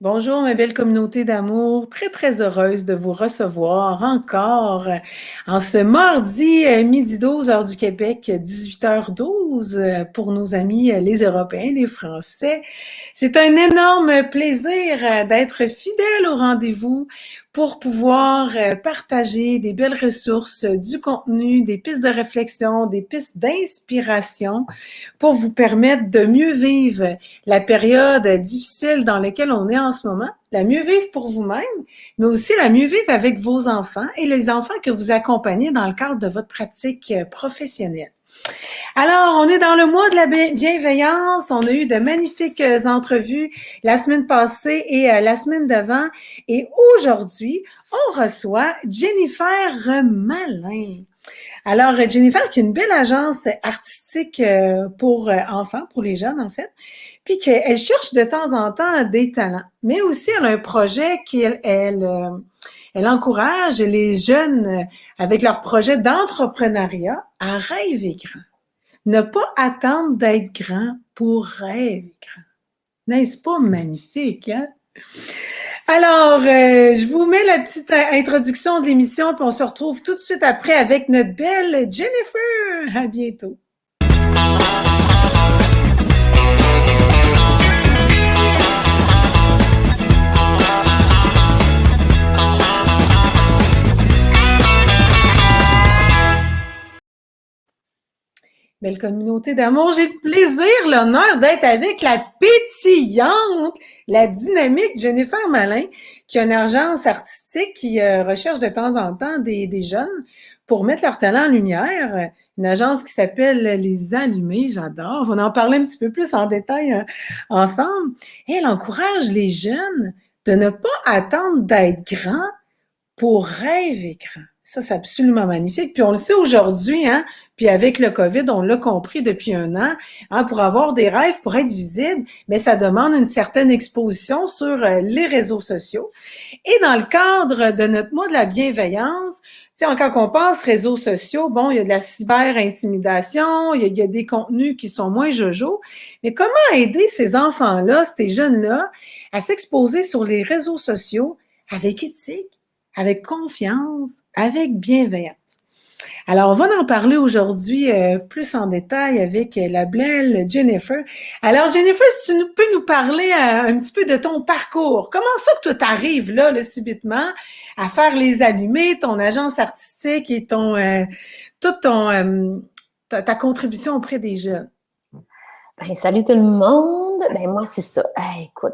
Bonjour, ma belle communauté d'amour. Très, très heureuse de vous recevoir encore en ce mardi midi 12 heure du Québec, 18h12 pour nos amis les Européens, les Français. C'est un énorme plaisir d'être fidèle au rendez-vous pour pouvoir partager des belles ressources, du contenu, des pistes de réflexion, des pistes d'inspiration pour vous permettre de mieux vivre la période difficile dans laquelle on est en ce moment, la mieux vivre pour vous-même, mais aussi la mieux vivre avec vos enfants et les enfants que vous accompagnez dans le cadre de votre pratique professionnelle. Alors, on est dans le mois de la bienveillance. On a eu de magnifiques entrevues la semaine passée et la semaine d'avant. Et aujourd'hui, on reçoit Jennifer Malin. Alors, Jennifer, qui est une belle agence artistique pour enfants, pour les jeunes en fait, puis qu'elle cherche de temps en temps des talents, mais aussi elle a un projet elle encourage les jeunes avec leur projet d'entrepreneuriat à rêver grand. Ne pas attendre d'être grand pour rêver grand. N'est-ce pas magnifique, hein? Alors, je vous mets la petite introduction de l'émission, puis on se retrouve tout de suite après avec notre belle Jennifer. À bientôt. Belle communauté d'amour, j'ai le plaisir, l'honneur d'être avec la pétillante, la dynamique Jennifer Malin, qui a une agence artistique qui recherche de temps en temps des jeunes pour mettre leur talent en lumière. Une agence qui s'appelle Les Allumés, j'adore. On va en parler un petit peu plus en détail ensemble. Et elle encourage les jeunes de ne pas attendre d'être grands pour rêver grand. Ça, c'est absolument magnifique. Puis on le sait aujourd'hui, hein, puis avec le COVID, on l'a compris depuis un an, hein, pour avoir des rêves, pour être visible, mais ça demande une certaine exposition sur les réseaux sociaux. Et dans le cadre de notre mois de la bienveillance, tu sais, quand on pense réseaux sociaux, bon, il y a de la cyber-intimidation, il y a des contenus qui sont moins jojo, mais comment aider ces enfants-là, ces jeunes-là, à s'exposer sur les réseaux sociaux avec éthique, avec confiance, avec bienveillance. Alors, on va en parler aujourd'hui plus en détail avec la belle Jennifer. Alors, Jennifer, si tu peux nous parler un petit peu de ton parcours. Comment ça que toi, t'arrives là, subitement, à faire les allumés, ton agence artistique et toute ta contribution auprès des jeunes? Ben, salut tout le monde. Ben, moi, c'est ça. Hey, écoute,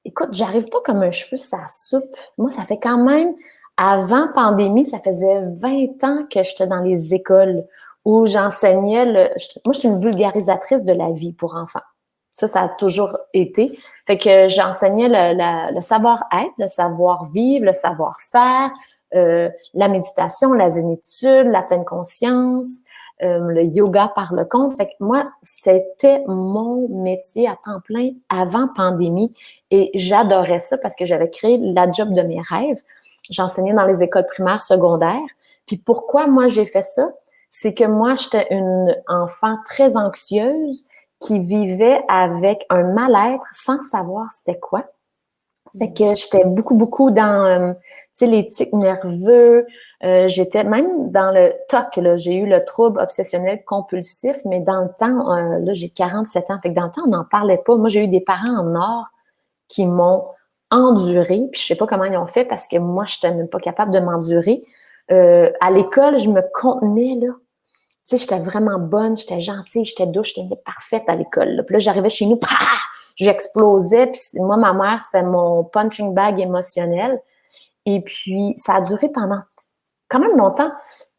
écoute, j'arrive pas comme un cheveu sur la soupe. Moi, ça fait quand même, avant pandémie, ça faisait 20 ans que j'étais dans les écoles où j'enseignais moi, je suis une vulgarisatrice de la vie pour enfants. Ça a toujours été. Fait que j'enseignais le savoir-être, le savoir-vivre, le savoir-faire, la méditation, la zénitude, la pleine conscience, le yoga par le compte. Fait que moi, c'était mon métier à temps plein avant pandémie et j'adorais ça parce que j'avais créé la job de mes rêves. J'enseignais dans les écoles primaires, secondaires. Puis pourquoi moi j'ai fait ça? C'est que moi, j'étais une enfant très anxieuse qui vivait avec un mal-être sans savoir c'était quoi. Fait que j'étais beaucoup dans, les tics nerveux. J'étais même dans le TOC, là. J'ai eu le trouble obsessionnel compulsif, mais dans le temps, là, j'ai 47 ans. Fait que dans le temps, on n'en parlait pas. Moi, j'ai eu des parents en or qui m'ont enduré. Puis je sais pas comment ils ont fait parce que moi, je n'étais même pas capable de m'endurer. À l'école, je me contenais, là. Tu sais, j'étais vraiment bonne, j'étais gentille, j'étais douce, j'étais parfaite à l'école. Là. Puis là, j'arrivais chez nous, j'explosais. Puis moi, ma mère, c'était mon punching bag émotionnel. Et puis, ça a duré pendant quand même longtemps.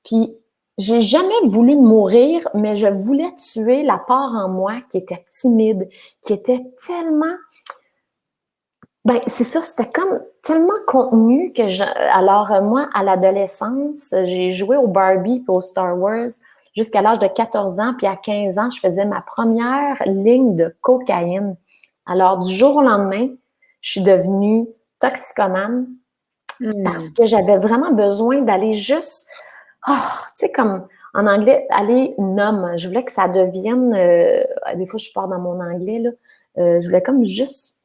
Puis, j'ai jamais voulu mourir, mais je voulais tuer la part en moi qui était timide, qui était tellement... Ben, c'est ça, c'était comme tellement contenu que Alors, moi, à l'adolescence, j'ai joué au Barbie et au Star Wars jusqu'à l'âge de 14 ans, puis à 15 ans, je faisais ma première ligne de cocaïne. Alors, du jour au lendemain, je suis devenue toxicomane parce que j'avais vraiment besoin d'aller juste, tu sais, comme en anglais, aller numb. Je voulais que ça devienne, des fois, je pars dans mon anglais, là, je voulais comme juste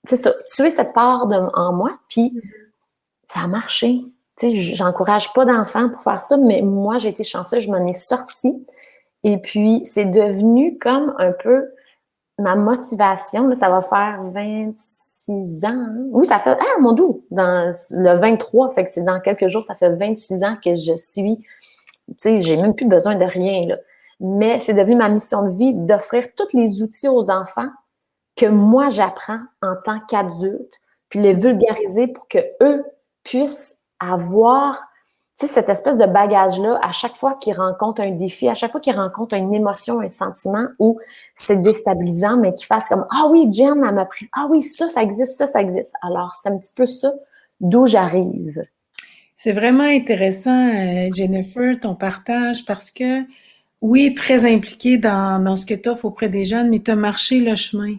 c'est ça, tuer cette part en moi, puis ça a marché. Tu sais, j'encourage pas d'enfants pour faire ça, mais moi, j'ai été chanceuse, je m'en ai sortie. Et puis, c'est devenu comme un peu ma motivation. Là, ça va faire 26 ans. Hein? Oui, ça fait, ah, mon Dieu, dans le 23, fait que c'est dans quelques jours, ça fait 26 ans que je suis, tu sais, j'ai même plus besoin de rien, là. Mais c'est devenu ma mission de vie d'offrir tous les outils aux enfants que moi, j'apprends en tant qu'adulte, puis les vulgariser pour que eux puissent avoir, tu sais, cette espèce de bagage-là à chaque fois qu'ils rencontrent un défi, à chaque fois qu'ils rencontrent une émotion, un sentiment où c'est déstabilisant, mais qu'ils fassent comme « Ah oui, Jen, elle m'a pris. Ah oui, ça existe, ça existe. » Alors, c'est un petit peu ça d'où j'arrive. C'est vraiment intéressant, Jennifer, ton partage, parce que, oui, très impliqué dans ce que tu offres auprès des jeunes, mais tu as marché le chemin.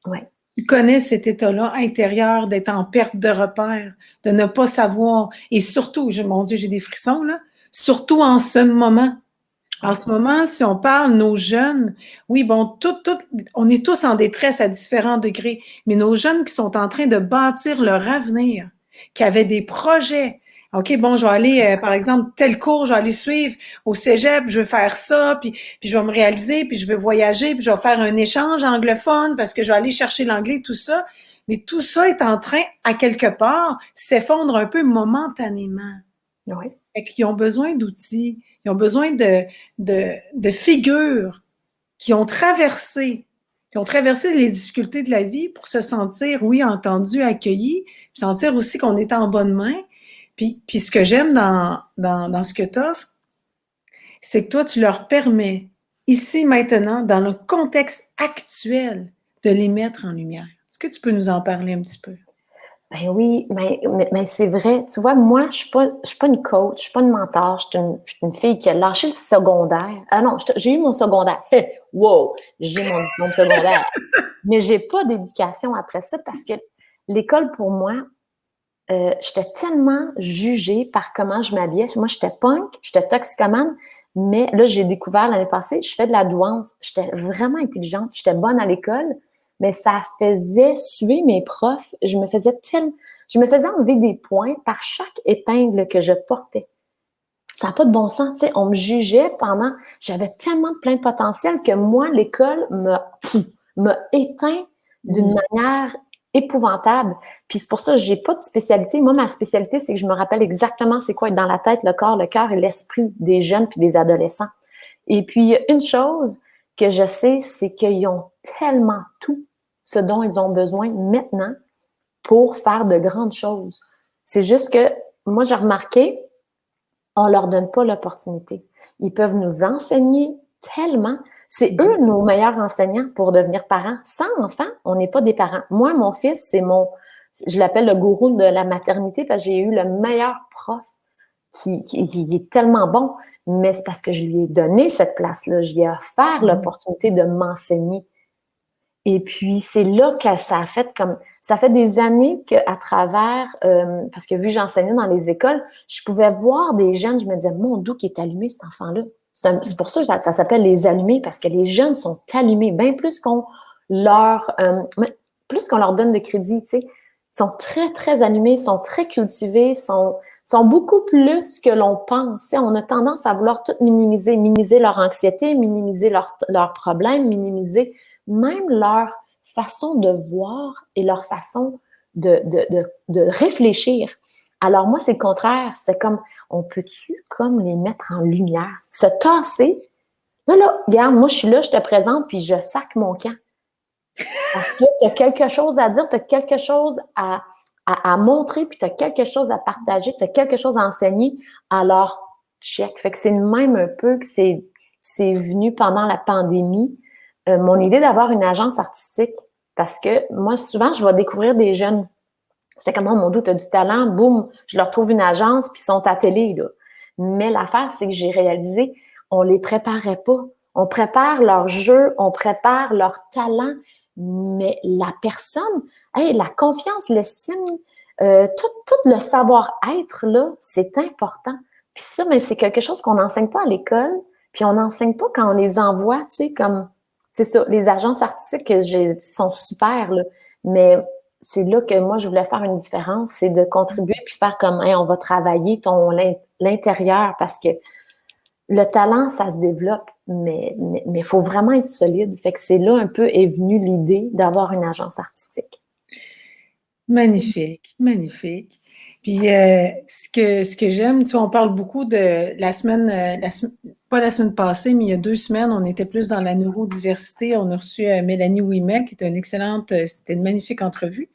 Ouais. Tu connais cet état-là intérieur d'être en perte de repère, de ne pas savoir, et surtout, mon Dieu, j'ai des frissons, là, surtout en ce moment. En ce moment, si on parle, nos jeunes, oui, bon, on est tous en détresse à différents degrés, mais nos jeunes qui sont en train de bâtir leur avenir, qui avaient des projets. OK, bon, je vais aller, par exemple, tel cours, je vais aller suivre au cégep, je veux faire ça, puis je vais me réaliser, puis je veux voyager, puis je vais faire un échange anglophone parce que je vais aller chercher l'anglais, tout ça. Mais tout ça est en train, à quelque part, s'effondre un peu momentanément. Oui. Fait qu'ils ont besoin d'outils, ils ont besoin de figures qui ont traversé les difficultés de la vie pour se sentir, oui, entendus, accueillis, puis sentir aussi qu'on est en bonne main. Puis ce que j'aime dans ce que tu offres, c'est que toi, tu leur permets, ici, maintenant, dans le contexte actuel, de les mettre en lumière. Est-ce que tu peux nous en parler un petit peu? Ben oui, mais c'est vrai. Tu vois, moi, je suis pas une coach, je suis pas une mentor, je suis une fille qui a lâché le secondaire. Ah non, j'ai eu mon secondaire. Wow, j'ai mon diplôme secondaire. Mais j'ai pas d'éducation après ça parce que l'école, pour moi, j'étais tellement jugée par comment je m'habillais. Moi, j'étais punk, j'étais toxicomane, mais là, j'ai découvert l'année passée, je fais de la douance. J'étais vraiment intelligente, j'étais bonne à l'école, mais ça faisait suer mes profs. Je me faisais enlever des points par chaque épingle que je portais. Ça n'a pas de bon sens, tu sais. On me jugeait j'avais tellement de plein de potentiel que moi, l'école m'a éteint d'une manière épouvantable. Puis c'est pour ça que j'ai pas de spécialité. Moi, ma spécialité, c'est que je me rappelle exactement c'est quoi être dans la tête, le corps, le cœur et l'esprit des jeunes puis des adolescents. Et puis, une chose que je sais, c'est qu'ils ont tellement tout ce dont ils ont besoin maintenant pour faire de grandes choses. C'est juste que moi, j'ai remarqué, on leur donne pas l'opportunité. Ils peuvent nous enseigner tellement. C'est eux nos meilleurs enseignants pour devenir parents. Sans enfants, on n'est pas des parents. Moi, mon fils, je l'appelle le gourou de la maternité parce que j'ai eu le meilleur prof qui est tellement bon, mais c'est parce que je lui ai donné cette place-là. Je lui ai offert l'opportunité de m'enseigner. Et puis, c'est là que ça fait des années qu'à travers, parce que vu que j'enseignais dans les écoles, je pouvais voir des jeunes, je me disais, mon Dieu, qui est allumé, cet enfant-là. C'est pour ça que ça s'appelle les allumés, parce que les jeunes sont allumés, bien plus plus qu'on leur donne de crédit, tu sais. Ils sont très, très allumés, sont très cultivés, sont beaucoup plus que l'on pense. Tu sais, on a tendance à vouloir tout minimiser leur anxiété, minimiser leurs problèmes, minimiser même leur façon de voir et leur façon de réfléchir. Alors moi, c'est le contraire. C'était comme, on peut-tu comme les mettre en lumière? Se tasser. Là, regarde, moi, je suis là, je te présente, puis je sac mon camp. Parce que tu as quelque chose à dire, tu as quelque chose à montrer, puis tu as quelque chose à partager, tu as quelque chose à enseigner. Alors, check. Fait que c'est même un peu que c'est venu pendant la pandémie. Mon idée d'avoir une agence artistique, parce que moi, souvent, je vais découvrir des jeunes. J'étais comme, oh mon Dieu, tu as du talent, boum, je leur trouve une agence, puis ils sont à télé, là. Mais l'affaire, c'est que j'ai réalisé, on les préparait pas. On prépare leur jeu, on prépare leur talent, mais la personne, la confiance, l'estime, tout le savoir-être, là, c'est important. Puis ça, mais c'est quelque chose qu'on n'enseigne pas à l'école, puis on n'enseigne pas quand on les envoie, tu sais, comme, c'est ça, les agences artistiques sont super, là, mais c'est là que moi, je voulais faire une différence, c'est de contribuer puis faire comme, hey, on va travailler l'intérieur parce que le talent, ça se développe, mais il faut vraiment être solide. Fait que c'est là un peu est venue l'idée d'avoir une agence artistique. Magnifique, magnifique. Puis ce que j'aime, tu vois, on parle beaucoup de la semaine, pas la semaine passée, mais il y a 2 semaines, on était plus dans la neurodiversité. On a reçu Mélanie Ouimet, qui était une excellente, c'était une magnifique entrevue.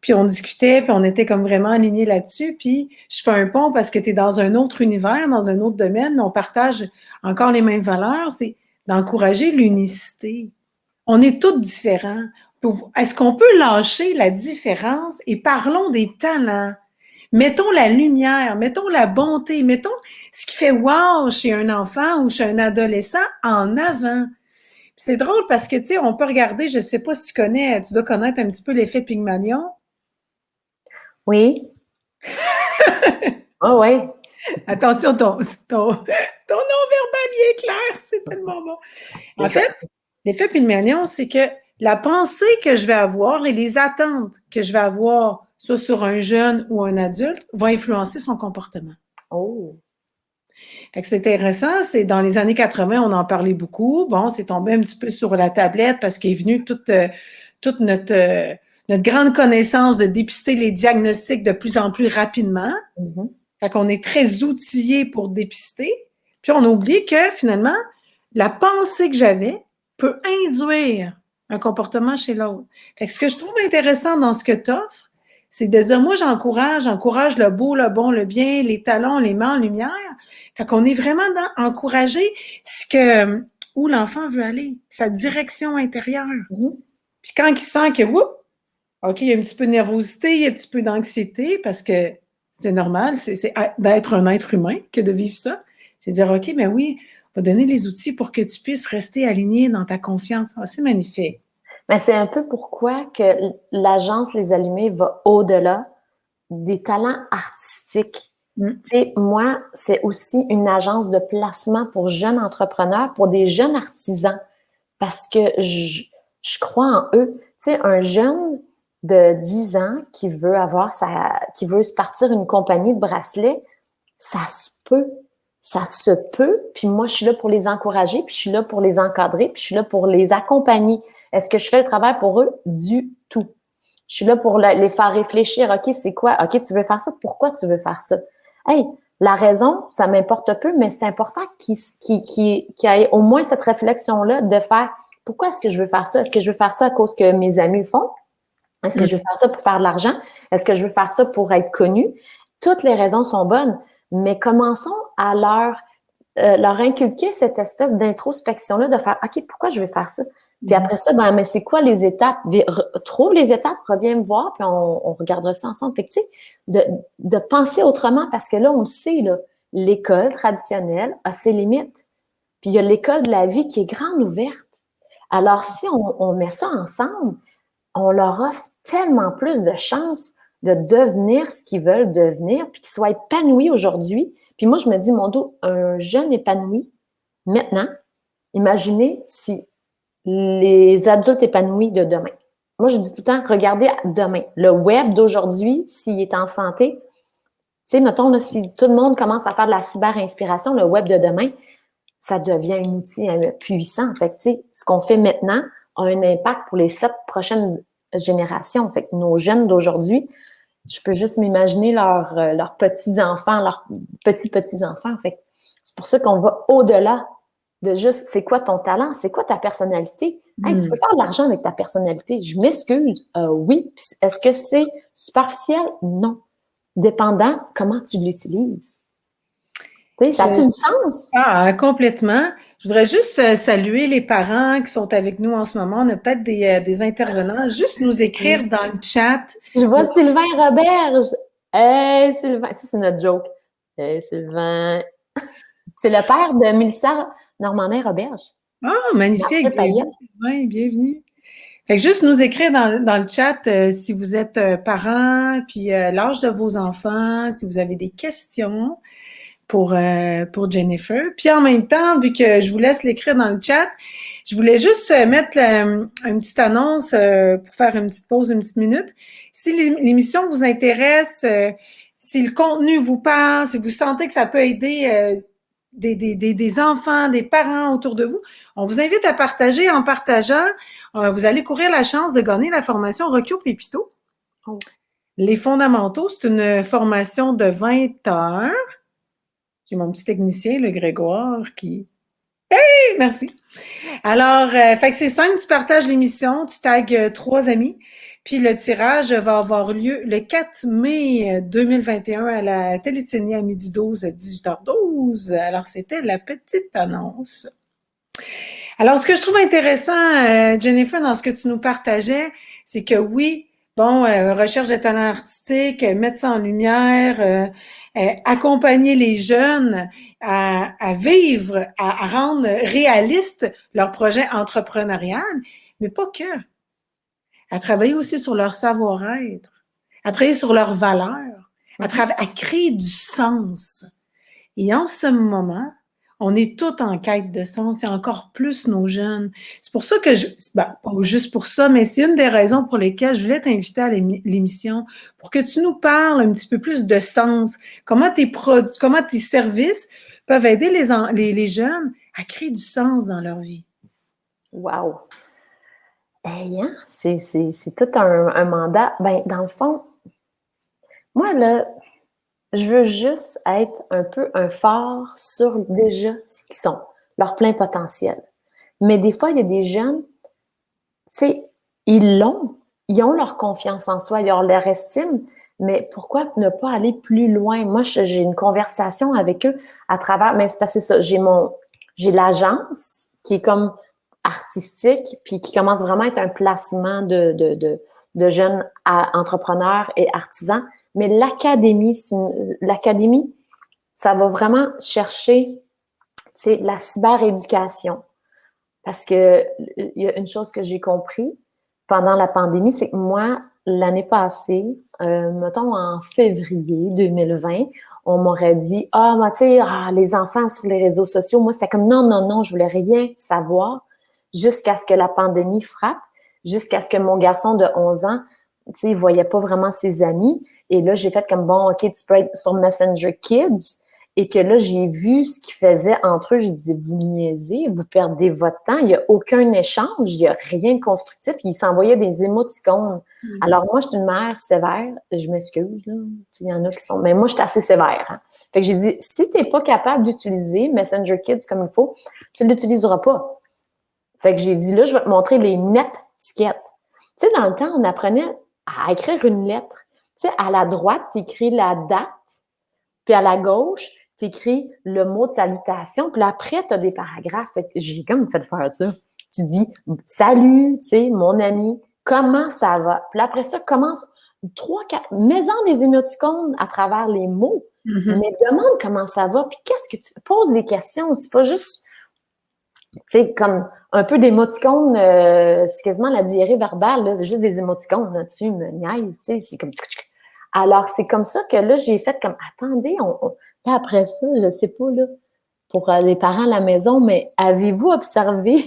Puis on discutait, puis on était comme vraiment alignés là-dessus. Puis je fais un pont parce que tu es dans un autre univers, dans un autre domaine, mais on partage encore les mêmes valeurs. C'est d'encourager l'unicité. On est tous différents. Est-ce qu'on peut lâcher la différence et parlons des talents? Mettons la lumière, mettons la bonté, mettons ce qui fait wow chez un enfant ou chez un adolescent en avant. C'est drôle parce que, tu sais, on peut regarder, je sais pas si tu connais, tu dois connaître un petit peu l'effet Pygmalion. Oui. Ah oui. Attention, ton non-verbal, il est clair, c'est tellement bon. En fait, l'effet Pygmalion, c'est que la pensée que je vais avoir et les attentes que je vais avoir, soit sur un jeune ou un adulte, vont influencer son comportement. Oh. Fait que c'est intéressant, c'est dans les années 80, on en parlait beaucoup. Bon, c'est tombé un petit peu sur la tablette parce qu'est venue toute notre grande connaissance de dépister les diagnostics de plus en plus rapidement. Mm-hmm. Fait qu'on est très outillé pour dépister. Puis on oublie que finalement, la pensée que j'avais peut induire un comportement chez l'autre. Fait que ce que je trouve intéressant dans ce que tu offres, c'est de dire, moi, j'encourage le beau, le bon, le bien, les talents, les mains en lumière. Fait qu'on est vraiment dans encourager où l'enfant veut aller, sa direction intérieure. Mm-hmm. Puis quand il sent que, oups, OK, il y a un petit peu de nervosité, il y a un petit peu d'anxiété, parce que c'est normal, c'est d'être un être humain que de vivre ça. C'est de dire, OK, mais oui, on va donner les outils pour que tu puisses rester aligné dans ta confiance. Ah, c'est magnifique. Mais c'est un peu pourquoi que l'agence Les Allumés va au-delà des talents artistiques. Mm. Tu sais, moi, c'est aussi une agence de placement pour jeunes entrepreneurs, pour des jeunes artisans, parce que je crois en eux. Tu sais, un jeune de 10 ans qui veut qui veut se partir une compagnie de bracelets, ça se peut. Ça se peut. Puis moi, je suis là pour les encourager, puis je suis là pour les encadrer, puis je suis là pour les accompagner. Est-ce que je fais le travail pour eux? Du tout. Je suis là pour les faire réfléchir. OK, c'est quoi? OK, tu veux faire ça? Pourquoi tu veux faire ça? Hey, la raison, ça m'importe peu, mais c'est important qu'il ait au moins cette réflexion-là de faire pourquoi est-ce que je veux faire ça? Est-ce que je veux faire ça à cause que mes amis le font? Est-ce que je veux faire ça pour faire de l'argent? Est-ce que je veux faire ça pour être connu? Toutes les raisons sont bonnes, mais commençons à leur inculquer cette espèce d'introspection-là, de faire OK, pourquoi je veux faire ça? Puis après ça, ben, mais c'est quoi les étapes? Trouve les étapes, reviens me voir, puis on regardera ça ensemble. Fait que, tu sais, de penser autrement, parce que là, on le sait, là, l'école traditionnelle a ses limites. Puis il y a l'école de la vie qui est grande ouverte. Alors, si on met ça ensemble, on leur offre tellement plus de chances de devenir ce qu'ils veulent devenir, puis qu'ils soient épanouis aujourd'hui. Puis moi, je me dis, mon dos, un jeune épanoui, maintenant, imaginez si les adultes épanouis de demain. Moi, je dis tout le temps, regardez demain. Le web d'aujourd'hui, s'il est en santé, tu sais, mettons, là, si tout le monde commence à faire de la cyber-inspiration, le web de demain, ça devient un outil puissant. Fait que, tu sais, ce qu'on fait maintenant a un impact pour les 7 prochaines générations. Fait que nos jeunes d'aujourd'hui, je peux juste m'imaginer leurs petits-enfants, leurs petits-petits-enfants. Fait que c'est pour ça qu'on va au-delà de juste, c'est quoi ton talent? C'est quoi ta personnalité? Hey, tu peux faire de l'argent avec ta personnalité. Je m'excuse. Oui. Est-ce que c'est superficiel? Non. Dépendant comment tu l'utilises. Ça a-tu du sens? Ah, complètement. Je voudrais juste saluer les parents qui sont avec nous en ce moment. On a peut-être des intervenants. Juste nous écrire dans le chat. Je vois Sylvain Roberge. Hey, Sylvain. Ça, c'est notre joke. Hey, Sylvain. C'est le père de Mélissa Normandin-Roberge. Ah, magnifique. Bienvenue, Sylvain. Bienvenue. Fait que juste nous écrire dans le chat si vous êtes parents, puis l'âge de vos enfants, si vous avez des questions pour Jennifer. Puis en même temps, vu que je vous laisse l'écrire dans le chat, Je voulais juste mettre une petite annonce pour faire une petite pause, une petite minute. Si l'émission vous intéresse, si le contenu vous parle, si vous sentez que ça peut aider des enfants, des parents autour de vous, on vous invite à partager. En partageant, vous allez courir la chance de gagner la formation Rocchio Pépito. Oh. Les fondamentaux, c'est une formation de 20 heures. J'ai mon petit technicien, le Grégoire, qui... Hey, merci! Alors, fait que c'est simple, tu partages l'émission, tu tagues 3 amis, puis le tirage va avoir lieu le 4 mai 2021 à la Télésénie à 12h, à 18h12. Alors, c'était la petite annonce. Alors, ce que je trouve intéressant, Jennifer, dans ce que tu nous partageais, c'est que oui, bon, recherche de talents artistiques, mettre ça en lumière, accompagner les jeunes à vivre, à rendre réaliste leur projet entrepreneurial, mais pas que. À travailler aussi sur leur savoir-être, à travailler sur leurs valeurs, à créer du sens. Et en ce moment, on est tous en quête de sens et encore plus nos jeunes. C'est pour ça que pas juste pour ça, mais c'est une des raisons pour lesquelles je voulais t'inviter à l'émission pour que tu nous parles un petit peu plus de sens. Comment tes produits, comment tes services peuvent aider les jeunes à créer du sens dans leur vie. Wow! Hey, hein? C'est tout un mandat. Ben, dans le fond, moi, là, je veux juste être un peu un phare sur déjà ce qu'ils sont, leur plein potentiel. Mais des fois, il y a des jeunes, tu sais, ils ont leur confiance en soi, ils ont leur estime, mais pourquoi ne pas aller plus loin? Moi, j'ai une conversation avec eux à travers, mais c'est parce que ça, j'ai l'agence qui est comme artistique, puis qui commence vraiment à être un placement de jeunes entrepreneurs et artisans. Mais l'académie, ça va vraiment chercher, la cyberéducation. Parce que il y a une chose que j'ai compris pendant la pandémie, c'est que moi, l'année passée, mettons en février 2020, on m'aurait dit, les enfants sur les réseaux sociaux, moi, c'était comme non, je voulais rien savoir jusqu'à ce que la pandémie frappe, jusqu'à ce que mon garçon de 11 ans, il voyait pas vraiment ses amis. Et là, j'ai fait comme, bon, OK, tu peux être sur Messenger Kids. Et que là, j'ai vu ce qu'ils faisaient entre eux. J'ai dit, vous niaisez, vous perdez votre temps. Il n'y a aucun échange, il n'y a rien de constructif. Ils s'envoyaient des émoticônes. Alors, moi, je suis une mère sévère. Je m'excuse, là. Il y en a qui sont... Mais moi, je suis assez sévère. Hein? Fait que j'ai dit, si tu n'es pas capable d'utiliser Messenger Kids comme il faut, tu ne l'utiliseras pas. Fait que j'ai dit, là, je vais te montrer les netiquettes. Tu sais, dans le temps, on apprenait à écrire une lettre. Tu sais, à la droite, tu écris la date, puis à la gauche, tu écris le mot de salutation, puis après, tu as des paragraphes. Fait que j'ai comme fait faire ça. Tu dis « Salut, tu sais, mon ami, comment ça va? » Puis après ça, commence 3-4, mets-en des émoticônes à travers les mots, mais demande comment ça va, puis qu'est-ce que tu... Pose des questions, c'est pas juste... Tu sais, comme un peu d'émoticônes, c'est quasiment la diarrhée verbale, là, c'est juste des émoticônes, là, tu me niaises, tu sais, c'est comme... Alors, c'est comme ça que là, j'ai fait comme, attendez, Puis après ça, je sais pas, là, pour les parents à la maison, mais avez-vous observé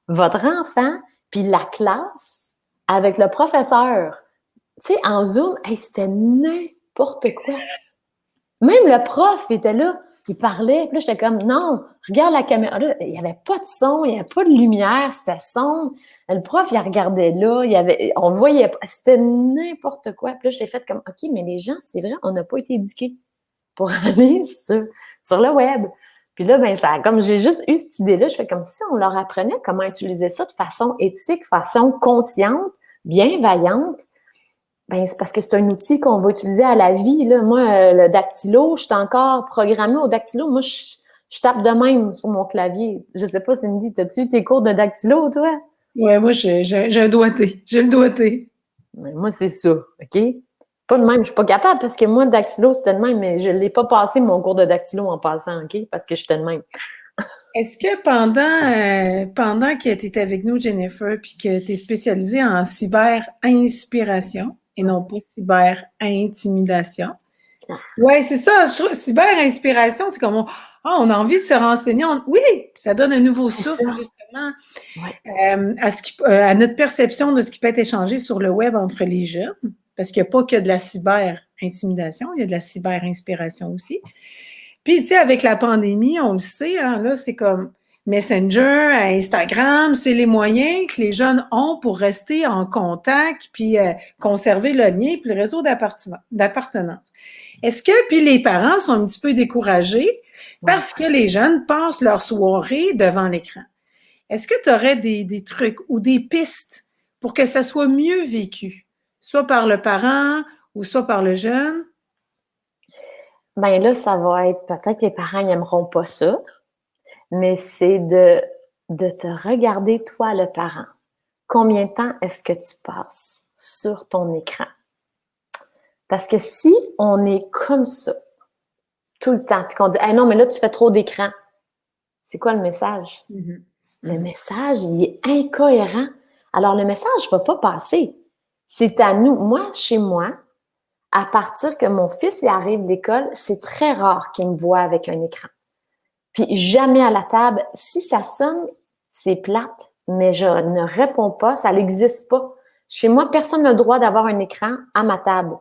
votre enfant puis la classe avec le professeur? Tu sais, en Zoom, c'était n'importe quoi. Même le prof était là, il parlait, puis là, j'étais comme, non, regarde la caméra. Là, il n'y avait pas de son, il n'y avait pas de lumière, c'était sombre. Le prof, il regardait là, on voyait pas, c'était n'importe quoi. Puis là, j'ai fait comme, OK, mais les gens, c'est vrai, on n'a pas été éduqués pour aller sur le web. Puis là, ben ça, comme j'ai juste eu cette idée-là, je fais comme si on leur apprenait comment utiliser ça de façon éthique, façon consciente, bienveillante. Ben, c'est parce que c'est un outil qu'on va utiliser à la vie. Là. Moi, le dactylo, je suis encore programmée au dactylo. Moi, je tape de même sur mon clavier. Je sais pas, Cindy, t'as-tu eu tes cours de dactylo, toi? Ouais, moi, j'ai un doigté. J'ai le doigté. Ben, moi, c'est ça, OK? Pas de même, je suis pas capable parce que moi, le dactylo, c'était de même, mais je l'ai pas passé, mon cours de dactylo, en passant, OK? Parce que j'étais de même. Est-ce que pendant que tu étais avec nous, Jennifer, puis que tu es spécialisée en cyber-inspiration et non pas cyber-intimidation, ouais, c'est ça, je trouve cyber-inspiration, c'est comme Ah, on a envie de se renseigner. Oui, ça donne un nouveau C'est souffle, ça. justement, Ouais. à notre perception de ce qui peut être échangé sur le web entre les jeunes, parce qu'il n'y a pas que de la cyber-intimidation, il y a de la cyber-inspiration aussi. Puis, tu sais, avec la pandémie, on le sait, hein, là, c'est comme Messenger, Instagram, c'est les moyens que les jeunes ont pour rester en contact, puis conserver le lien, puis le réseau d'appartenance. Est-ce que, puis les parents sont un petit peu découragés Ouais. parce que les jeunes passent leur soirée devant l'écran? Est-ce que tu aurais des trucs ou des pistes pour que ça soit mieux vécu, soit par le parent ou soit par le jeune? Ben là, ça va être, peut-être que les parents n'aimeront pas ça, mais c'est de te regarder, toi, le parent. Combien de temps est-ce que tu passes sur ton écran? Parce que si on est comme ça, tout le temps, puis qu'on dit, hey, non, mais là, tu fais trop d'écran, c'est quoi le message? Mm-hmm. Le message, il est incohérent. Alors, le message ne va pas passer. C'est à nous. Moi, chez moi, à partir que mon fils arrive de l'école, c'est très rare qu'il me voit avec un écran. Puis jamais à la table. Si ça sonne, c'est plate, mais je ne réponds pas, ça n'existe pas. Chez moi, personne n'a le droit d'avoir un écran à ma table.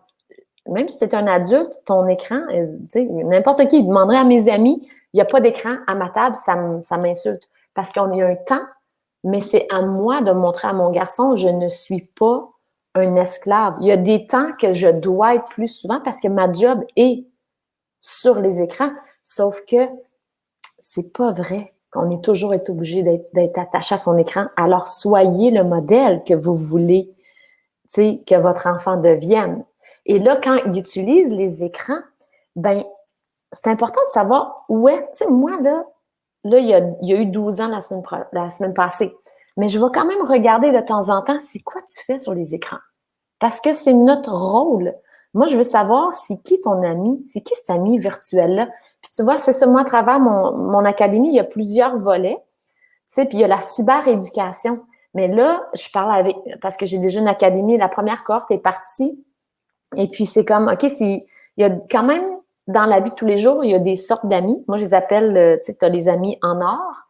Même si c'est un adulte, ton écran, n'importe qui, il demanderait à mes amis, il n'y a pas d'écran à ma table, ça m'insulte. Parce qu'on a un temps, mais c'est à moi de montrer à mon garçon, je ne suis pas un esclave. Il y a des temps que je dois être plus souvent parce que ma job est sur les écrans. Sauf que c'est pas vrai qu'on est toujours été obligé d'être attaché à son écran. Alors, soyez le modèle que vous voulez, que votre enfant devienne. Et là, quand il utilise les écrans, ben, c'est important de savoir où est-ce, moi, là il y a eu 12 ans la semaine passée. Mais je vais quand même regarder de temps en temps, c'est quoi tu fais sur les écrans. Parce que c'est notre rôle. Moi, je veux savoir c'est qui ton ami, c'est qui cet ami virtuel-là. Puis tu vois, c'est ça, moi, à travers mon académie, il y a plusieurs volets, puis il y a la cyber-éducation. Mais là, je parle avec, parce que j'ai déjà une académie, la première cohorte est partie, et puis c'est comme, OK, il y a quand même, dans la vie de tous les jours, il y a des sortes d'amis. Moi, je les appelle, tu sais, tu as les amis en or,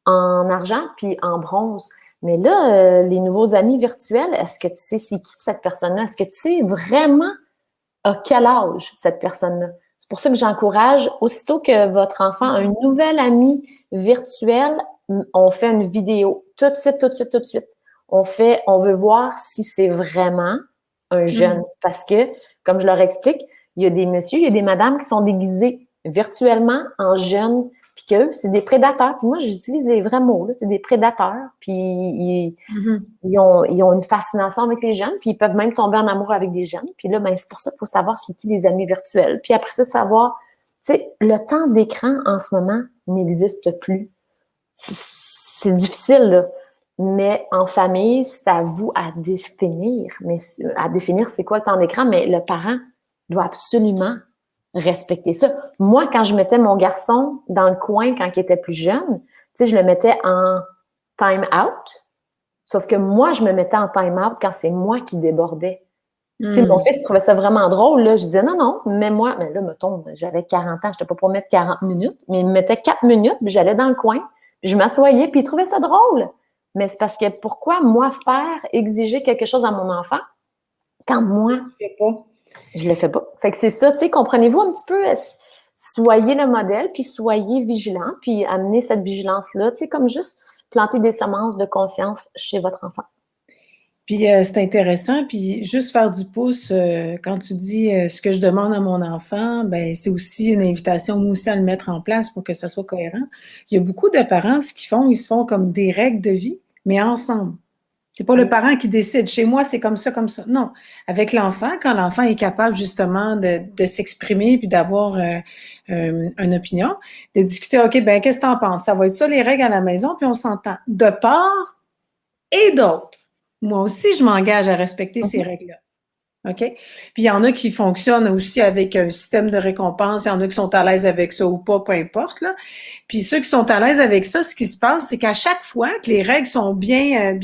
en argent, puis en bronze. Mais là, les nouveaux amis virtuels, est-ce que tu sais c'est qui cette personne-là? Est-ce que tu sais vraiment à quel âge cette personne-là? C'est pour ça que j'encourage, aussitôt que votre enfant a un nouvel ami virtuel, on fait une vidéo tout de suite, tout de suite, tout de suite. On veut voir si c'est vraiment un jeune. Parce que, comme je leur explique, il y a des messieurs, il y a des madames qui sont déguisés virtuellement en jeunes, puis qu'eux, c'est des prédateurs. Puis moi, j'utilise les vrais mots, là, c'est des prédateurs, puis ils ont une fascination avec les jeunes, puis ils peuvent même tomber en amour avec des jeunes. Puis là, ben, c'est pour ça qu'il faut savoir c'est qui les amis virtuels. Puis après ça, savoir, tu sais, le temps d'écran en ce moment n'existe plus. C'est difficile, là. Mais en famille, c'est à vous à définir. Mais à définir c'est quoi le temps d'écran, mais le parent doit absolument respecter ça. Moi, quand je mettais mon garçon dans le coin quand il était plus jeune, tu sais, je le mettais en time out. Sauf que moi, je me mettais en time out quand c'est moi qui débordais. Tu sais, mon fils trouvait ça vraiment drôle, là. Je disais, non, non, mais moi, mais là, mettons, j'avais 40 ans, je n'étais pas pour mettre 40 minutes, mais il me mettait 4 minutes, puis j'allais dans le coin, puis je m'assoyais, puis il trouvait ça drôle. Mais c'est parce que pourquoi, moi, exiger quelque chose à mon enfant, quand moi, je le fais pas. Fait que c'est ça, tu sais, comprenez-vous un petit peu, soyez le modèle, puis soyez vigilant, puis amenez cette vigilance-là, tu sais, comme juste planter des semences de conscience chez votre enfant. Puis c'est intéressant, puis juste faire du pouce, quand tu dis ce que je demande à mon enfant, ben c'est aussi une invitation, moi aussi, à le mettre en place pour que ça soit cohérent. Il y a beaucoup de parents, ce qu'ils font, ils se font comme des règles de vie, mais ensemble. C'est pas le parent qui décide. Chez moi, c'est comme ça, comme ça. Non. Avec l'enfant, quand l'enfant est capable justement de s'exprimer puis d'avoir une opinion, de discuter, OK, ben qu'est-ce que t'en penses? Ça va être ça les règles à la maison, puis on s'entend. De part et d'autre. Moi aussi, je m'engage à respecter ces règles-là. OK? Puis il y en a qui fonctionnent aussi avec un système de récompense, il y en a qui sont à l'aise avec ça ou pas, peu importe, là. Puis ceux qui sont à l'aise avec ça, ce qui se passe, c'est qu'à chaque fois que les règles sont bien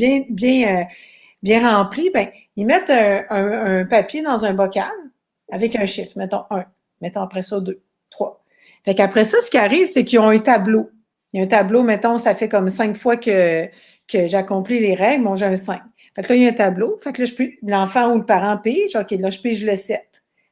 remplies, ben, ils mettent un papier dans un bocal avec un chiffre, mettons 1, mettons après ça 2, 3. Fait qu'après ça, ce qui arrive, c'est qu'ils ont un tableau. Il y a un tableau, mettons, ça fait comme 5 fois que j'accomplis les règles, bon, j'ai un 5. Fait que là, il y a un tableau. Fait que là, l'enfant ou le parent pige, OK, là, je pige le 7.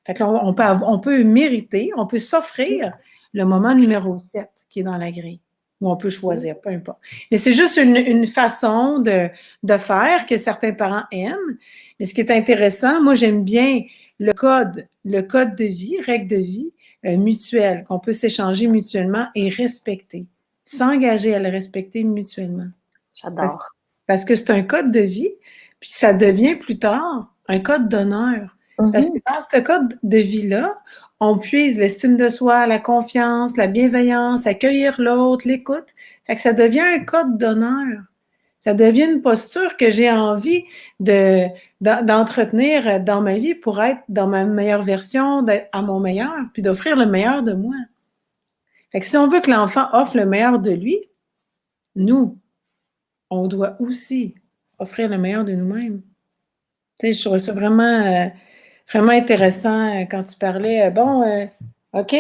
Fait que là, on peut mériter, on peut s'offrir le moment numéro 7 qui est dans la grille. Ou on peut choisir, peu importe. Mais c'est juste une façon de faire que certains parents aiment. Mais ce qui est intéressant, moi, j'aime bien le code de vie, règle de vie mutuelle, qu'on peut s'échanger mutuellement et respecter. S'engager à le respecter mutuellement. J'adore. Parce que c'est un code de vie, puis ça devient plus tard un code d'honneur. Parce que dans ce code de vie-là, on puise l'estime de soi, la confiance, la bienveillance, accueillir l'autre, l'écoute. Fait que ça devient un code d'honneur. Ça devient une posture que j'ai envie d'entretenir dans ma vie pour être dans ma meilleure version, d'être à mon meilleur, puis d'offrir le meilleur de moi. Fait que si on veut que l'enfant offre le meilleur de lui, nous, on doit aussi offrir le meilleur de nous-mêmes. Tu sais, je trouve ça vraiment, vraiment intéressant quand tu parlais. OK,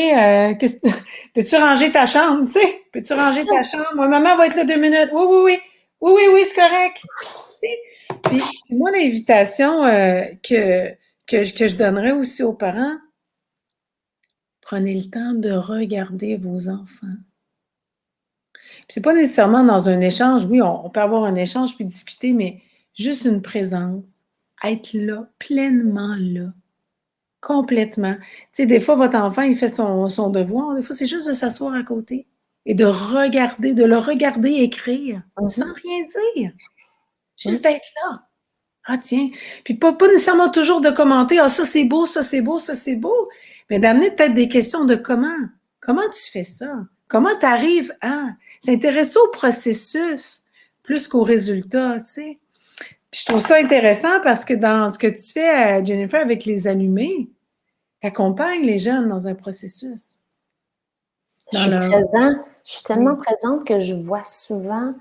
peux-tu ranger ta chambre, tu sais? Peux-tu ranger ta chambre? Moi, maman va être là 2 minutes. Oui, oui, oui. Oui, oui, oui, c'est correct. Puis moi, l'invitation que je donnerais aussi aux parents, prenez le temps de regarder vos enfants. C'est pas nécessairement dans un échange. Oui, on peut avoir un échange puis discuter, mais juste une présence. Être là, pleinement là. Complètement. Tu sais, des fois, votre enfant, il fait son devoir. Des fois, c'est juste de s'asseoir à côté et de le regarder écrire, sans rien dire. Juste d'être là. Ah, tiens. Puis pas nécessairement toujours de commenter. Ah, ça, c'est beau, ça, c'est beau, ça, c'est beau. Mais d'amener peut-être des questions de comment. Comment tu fais ça? Comment tu arrives à s'intéresser au processus plus qu'au résultat, tu sais? Puis je trouve ça intéressant parce que dans ce que tu fais, Jennifer, avec les allumés, tu accompagnes les jeunes dans un processus. Je suis tellement présente que je vois souvent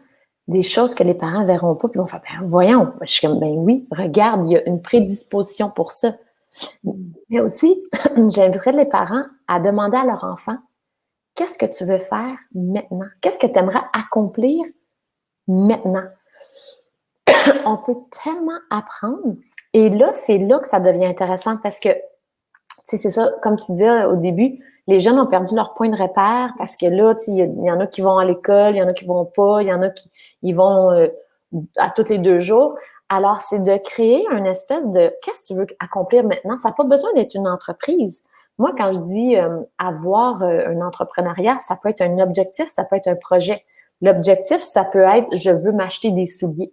des choses que les parents ne verront pas, puis ils vont faire, ben, voyons. Je suis comme, ben oui, regarde, il y a une prédisposition pour ça. Mais aussi, j'inviterais les parents à demander à leur enfant, qu'est-ce que tu veux faire maintenant? Qu'est-ce que tu aimerais accomplir maintenant? On peut tellement apprendre. Et là, c'est là que ça devient intéressant parce que, tu sais, c'est ça, comme tu disais au début, les jeunes ont perdu leur point de repère parce que là, tu sais, il y en a qui vont à l'école, il y en a qui vont pas, il y en a qui ils vont à tous les 2 jours. Alors, c'est de créer une espèce de qu'est-ce que tu veux accomplir maintenant? Ça n'a pas besoin d'être une entreprise. Moi, quand je dis avoir un entrepreneuriat, ça peut être un objectif, ça peut être un projet. L'objectif, ça peut être je veux m'acheter des souliers.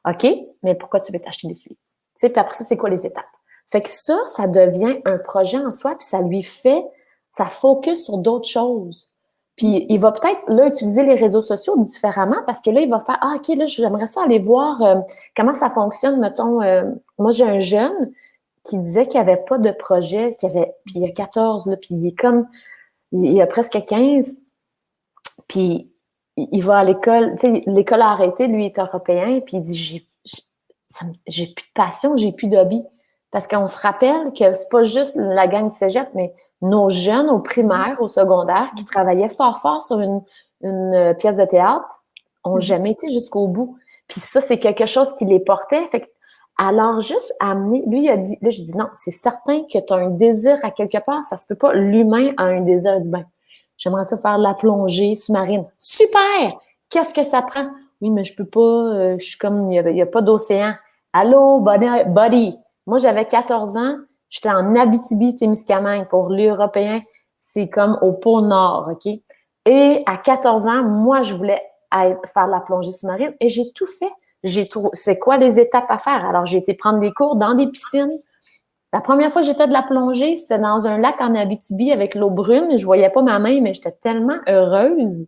OK, mais pourquoi tu veux t'acheter des souliers? Tu sais, puis après ça, c'est quoi les étapes? Fait que ça devient un projet en soi, puis ça focus sur d'autres choses. Puis il va peut-être, là, utiliser les réseaux sociaux différemment parce que là, il va faire, ah, OK, là, j'aimerais ça aller voir comment ça fonctionne, mettons, moi, j'ai un jeune qui disait qu'il n'y avait pas de projet, puis il y a 14, là, puis il a presque 15, puis il va à l'école, tu sais, l'école a arrêté, lui, il est européen, puis il dit, j'ai plus de passion, j'ai plus d'hobby. Parce qu'on se rappelle que c'est pas juste la gang du cégep, mais nos jeunes au primaire, au secondaire, qui travaillaient fort fort sur une pièce de théâtre, ont jamais été jusqu'au bout. Puis ça, c'est quelque chose qui les portait. Fait que, alors, juste amener, lui, il a dit, là, je dis non, c'est certain que tu as un désir à quelque part, ça se peut pas. L'humain a un désir, il dit, ben, j'aimerais ça faire de la plongée sous-marine. Super! Qu'est-ce que ça prend? Oui, mais je peux pas, je suis comme, il y a pas d'océan. Allô, buddy? Moi, j'avais 14 ans, j'étais en Abitibi-Témiscamingue. Pour l'Européen, c'est comme au pôle Nord, OK? Et à 14 ans, moi, je voulais faire la plongée sous-marine et j'ai tout fait. C'est quoi les étapes à faire? Alors, j'ai été prendre des cours dans des piscines. La première fois que j'ai fait de la plongée, c'était dans un lac en Abitibi avec l'eau brune. Je voyais pas ma main, mais j'étais tellement heureuse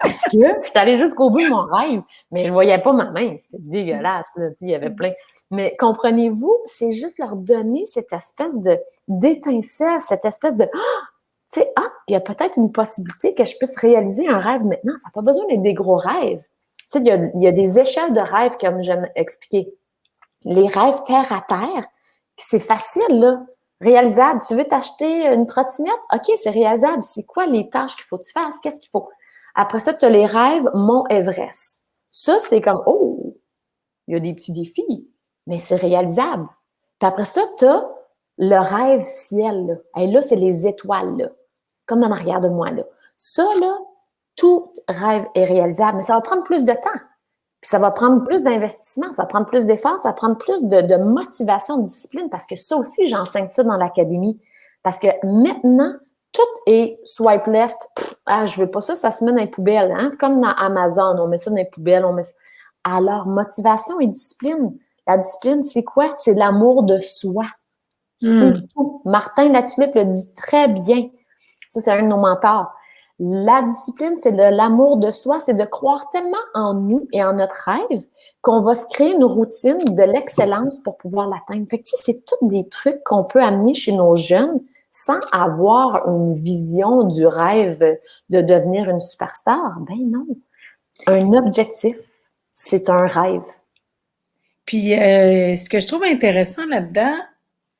parce que je suis allée jusqu'au bout de mon rêve, mais je voyais pas ma main. C'était dégueulasse, là, il y avait plein. Mais comprenez-vous, c'est juste leur donner cette espèce d'étincelle, cette espèce de tu sais, il y a peut-être une possibilité que je puisse réaliser un rêve maintenant. Ça n'a pas besoin d'être des gros rêves. Tu sais, il y a des échelles de rêves, comme j'aime expliquer. Les rêves terre à terre, c'est facile, là. Réalisable. Tu veux t'acheter une trottinette? OK, c'est réalisable. C'est quoi les tâches qu'il faut que tu fasses? Qu'est-ce qu'il faut? Après ça, tu as les rêves Mont Everest. Ça, c'est comme, oh, il y a des petits défis, mais c'est réalisable. Puis après ça, tu as le rêve ciel. Là, et là c'est les étoiles, là, comme en arrière de moi. Là. Ça, là, tout rêve est réalisable, mais ça va prendre plus de temps. Puis ça va prendre plus d'investissement, ça va prendre plus d'efforts, ça va prendre plus de motivation, de discipline, parce que ça aussi, j'enseigne ça dans l'académie. Parce que maintenant, tout est swipe left. Ah, je veux pas ça, ça se met dans les poubelles. Hein? Comme dans Amazon, on met ça dans les poubelles, on met ça. Alors, motivation et discipline. La discipline, c'est quoi? C'est l'amour de soi. C'est tout. Martin Latulippe le dit très bien. Ça, c'est un de nos mentors. La discipline, c'est de l'amour de soi, c'est de croire tellement en nous et en notre rêve qu'on va se créer une routine de l'excellence pour pouvoir l'atteindre. Fait que, tu sais, c'est tous des trucs qu'on peut amener chez nos jeunes sans avoir une vision du rêve de devenir une superstar. Ben non. Un objectif, c'est un rêve. Puis, ce que je trouve intéressant là-dedans,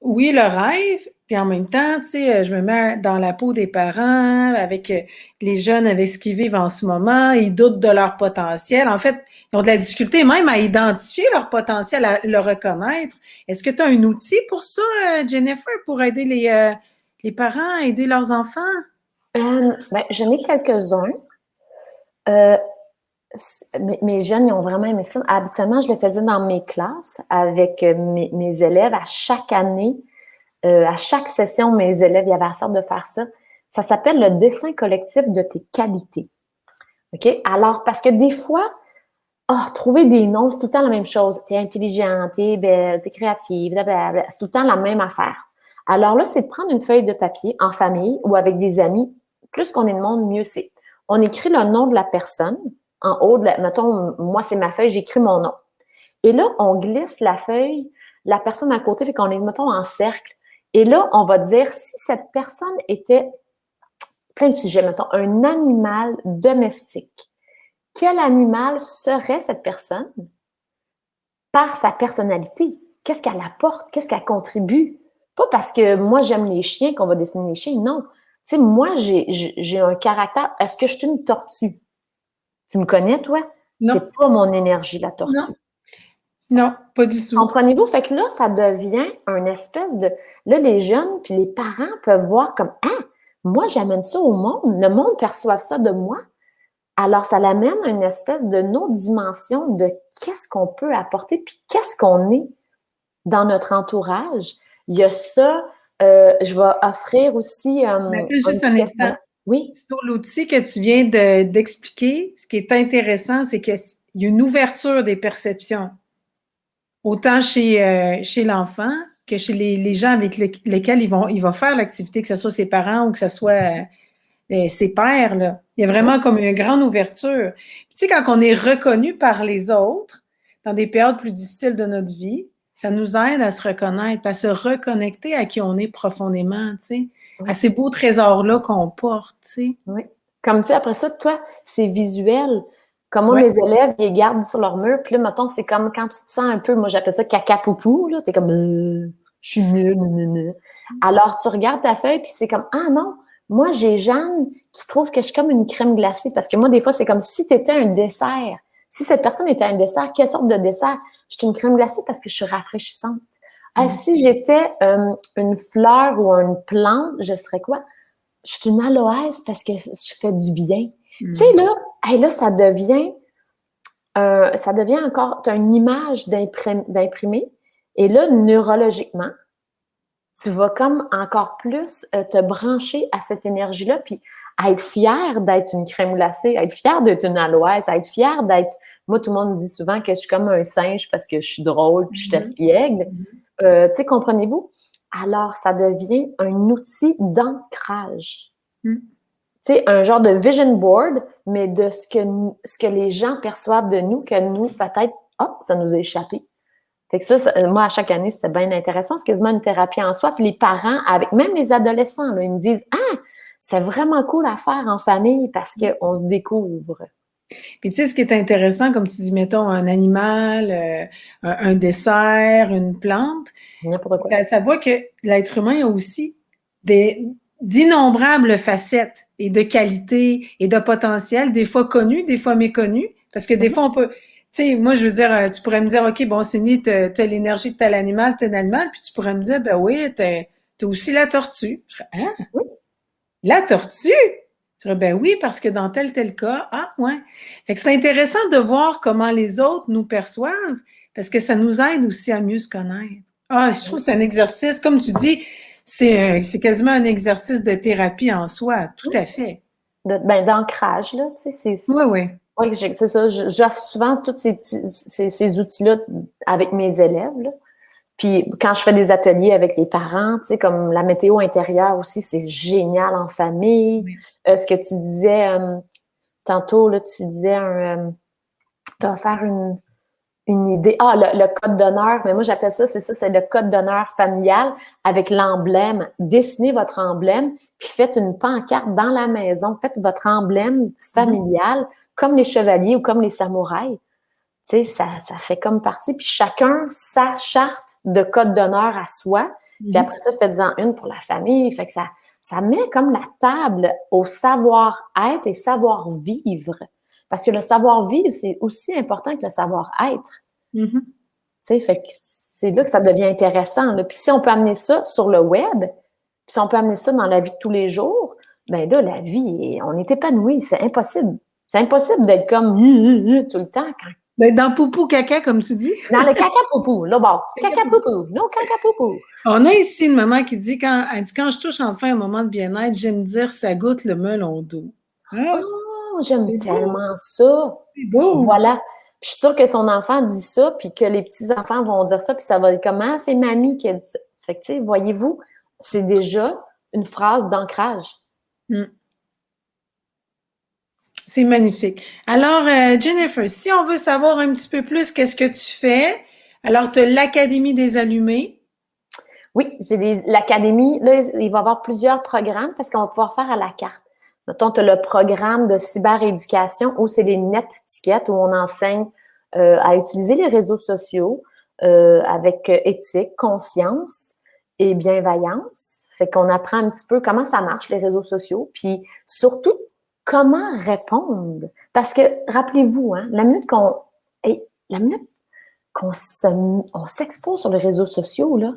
oui, le rêve, puis en même temps, tu sais, je me mets dans la peau des parents, avec les jeunes, avec ce qu'ils vivent en ce moment, ils doutent de leur potentiel. En fait, ils ont de la difficulté même à identifier leur potentiel, à le reconnaître. Est-ce que tu as un outil pour ça, Jennifer, pour aider les parents à aider leurs enfants? Ben, j'en ai quelques-uns. Euh, mes jeunes, ils ont vraiment aimé ça. Habituellement, je le faisais dans mes classes avec mes élèves à chaque année. À chaque session, mes élèves, il y avait la sorte de faire ça. Ça s'appelle le dessin collectif de tes qualités. OK? Alors, parce que des fois, trouver des noms, c'est tout le temps la même chose. T'es intelligent, t'es belle, t'es créative, blablabla. C'est tout le temps la même affaire. Alors là, c'est de prendre une feuille de papier en famille ou avec des amis. Plus qu'on est de monde, mieux c'est. On écrit le nom de la personne en haut mettons, moi, c'est ma feuille, j'écris mon nom. Et là, on glisse la feuille, la personne à côté, fait qu'on est, mettons, en cercle. Et là, on va dire si cette personne était, plein de sujets, mettons, un animal domestique. Quel animal serait cette personne par sa personnalité? Qu'est-ce qu'elle apporte? Qu'est-ce qu'elle contribue? Pas parce que moi, j'aime les chiens qu'on va dessiner les chiens, non. Tu sais, moi, j'ai un caractère. Est-ce que je suis une tortue? Tu me connais, toi? Non. C'est pas mon énergie, la tortue. Non. Non, pas du tout. Comprenez-vous? Fait que là, ça devient une espèce de... Là, les jeunes puis les parents peuvent voir comme « Ah, moi, j'amène ça au monde. Le monde perçoit ça de moi. » Alors, ça l'amène à une espèce de autre dimension de qu'est-ce qu'on peut apporter puis qu'est-ce qu'on est dans notre entourage. Il y a ça. Je vais offrir aussi... Juste un instant. Oui. Sur l'outil que tu viens d'expliquer, ce qui est intéressant, c'est qu'il y a une ouverture des perceptions, autant chez l'enfant que chez les gens avec lesquels il va faire l'activité, que ce soit ses parents ou que ce soit ses pairs. Là. Il y a vraiment comme une grande ouverture. Puis, tu sais, quand on est reconnu par les autres, dans des périodes plus difficiles de notre vie, ça nous aide à se reconnaître, à se reconnecter à qui on est profondément, tu sais, à ces beaux trésors-là qu'on porte, tu sais. Oui. Comme tu sais, après ça, toi, c'est visuel. Comme moi, mes élèves, ils gardent sur leur mur. Puis là, mettons, c'est comme quand tu te sens un peu, moi, j'appelle ça caca-poupou, là. T'es comme, je suis nulle. Alors, tu regardes ta feuille, puis c'est comme, ah non, moi, j'ai Jeanne qui trouve que je suis comme une crème glacée. Parce que moi, des fois, c'est comme si tu étais un dessert. Si cette personne était un dessert, quelle sorte de dessert? Je suis une crème glacée parce que je suis rafraîchissante. Si j'étais une fleur ou une plante, je serais quoi? Je suis une aloès parce que je fais du bien. Tu sais, là, ça devient encore, tu as une image d'imprimer. Et là, neurologiquement, tu vas comme encore plus te brancher à cette énergie-là, puis à être fière d'être une crème glacée, à être fière d'être une aloès, à être fière d'être... Moi, tout le monde me dit souvent que je suis comme un singe parce que je suis drôle, puis je suis espiègle. Tu sais, comprenez-vous? Alors, ça devient un outil d'ancrage. Tu sais, un genre de vision board, mais de ce que les gens perçoivent de nous, que nous, peut-être, ça nous a échappé. Fait que ça, moi, à chaque année, c'était bien intéressant. C'est quasiment une thérapie en soi. Puis les parents, avec même les adolescents, là, ils me disent « Ah, c'est vraiment cool à faire en famille parce qu'on se découvre. » Puis tu sais, ce qui est intéressant, comme tu dis, mettons, un animal, un dessert, une plante, N'importe quoi. Ça voit que l'être humain a aussi d'innombrables facettes et de qualités et de potentiel, des fois connus, des fois méconnus, parce que des fois on peut, tu sais, moi je veux dire, tu pourrais me dire, OK, bon, Cindy, t'as l'énergie de tel animal, puis tu pourrais me dire, ben oui, t'as aussi la tortue. Je dirais, hein? Oui. La tortue? Je dirais, ben oui, parce que dans tel cas, ah ouais. Fait que c'est intéressant de voir comment les autres nous perçoivent, parce que ça nous aide aussi à mieux se connaître. Ah, je trouve que c'est un exercice, comme tu dis, c'est quasiment un exercice de thérapie en soi, tout à fait. D'ancrage, là, tu sais, Oui, oui. oui, c'est ça. J'offre souvent tous ces outils-là avec mes élèves, là. Puis quand je fais des ateliers avec les parents, tu sais, comme la météo intérieure aussi, c'est génial en famille. Oui. Ce que tu disais tantôt, là, tu disais tu as offert une idée. Ah, le code d'honneur, mais moi j'appelle ça, c'est le code d'honneur familial avec l'emblème. Dessinez votre emblème, puis faites une pancarte dans la maison. Faites votre emblème familial, comme les chevaliers ou comme les samouraïs. Tu sais, ça fait comme partie. Puis chacun sa charte de code d'honneur à soi. Puis après ça, faites-en une pour la famille. Fait que ça met comme la table au savoir-être et savoir-vivre. Parce que le savoir-vivre, c'est aussi important que le savoir-être. Tu sais, fait que c'est là que ça devient intéressant, là. Puis si on peut amener ça sur le web, puis si on peut amener ça dans la vie de tous les jours, ben là, la vie, on est épanoui. C'est impossible. C'est impossible d'être comme tout le temps quand D'être dans poupou caca, comme tu dis. dans le caca-poupou, là, bon, caca-poupou, non, caca-poupou. On a ici une maman qui dit, elle dit, quand je touche enfin un moment de bien-être, j'aime dire, ça goûte le melon d'eau. Ah, Oh, j'aime c'est beau, tellement ça. c'est beau. Voilà. Puis je suis sûre que son enfant dit ça, puis que les petits-enfants vont dire ça, puis ça va être comment? C'est mamie qui a dit ça. Fait que, tu sais, voyez-vous, c'est déjà une phrase d'ancrage. C'est magnifique. Alors, Jennifer, si on veut savoir un petit peu plus qu'est-ce que tu fais, alors tu as l'Académie des Allumés. Oui, j'ai l'académie. Là, il va y avoir plusieurs programmes parce qu'on va pouvoir faire à la carte. Mettons, tu as le programme de cyberéducation où c'est les net tickets où on enseigne à utiliser les réseaux sociaux avec éthique, conscience et bienveillance. Fait qu'on apprend un petit peu comment ça marche, les réseaux sociaux, puis surtout, comment répondre. Parce que, rappelez-vous, hein, la minute on s'expose sur les réseaux sociaux, là,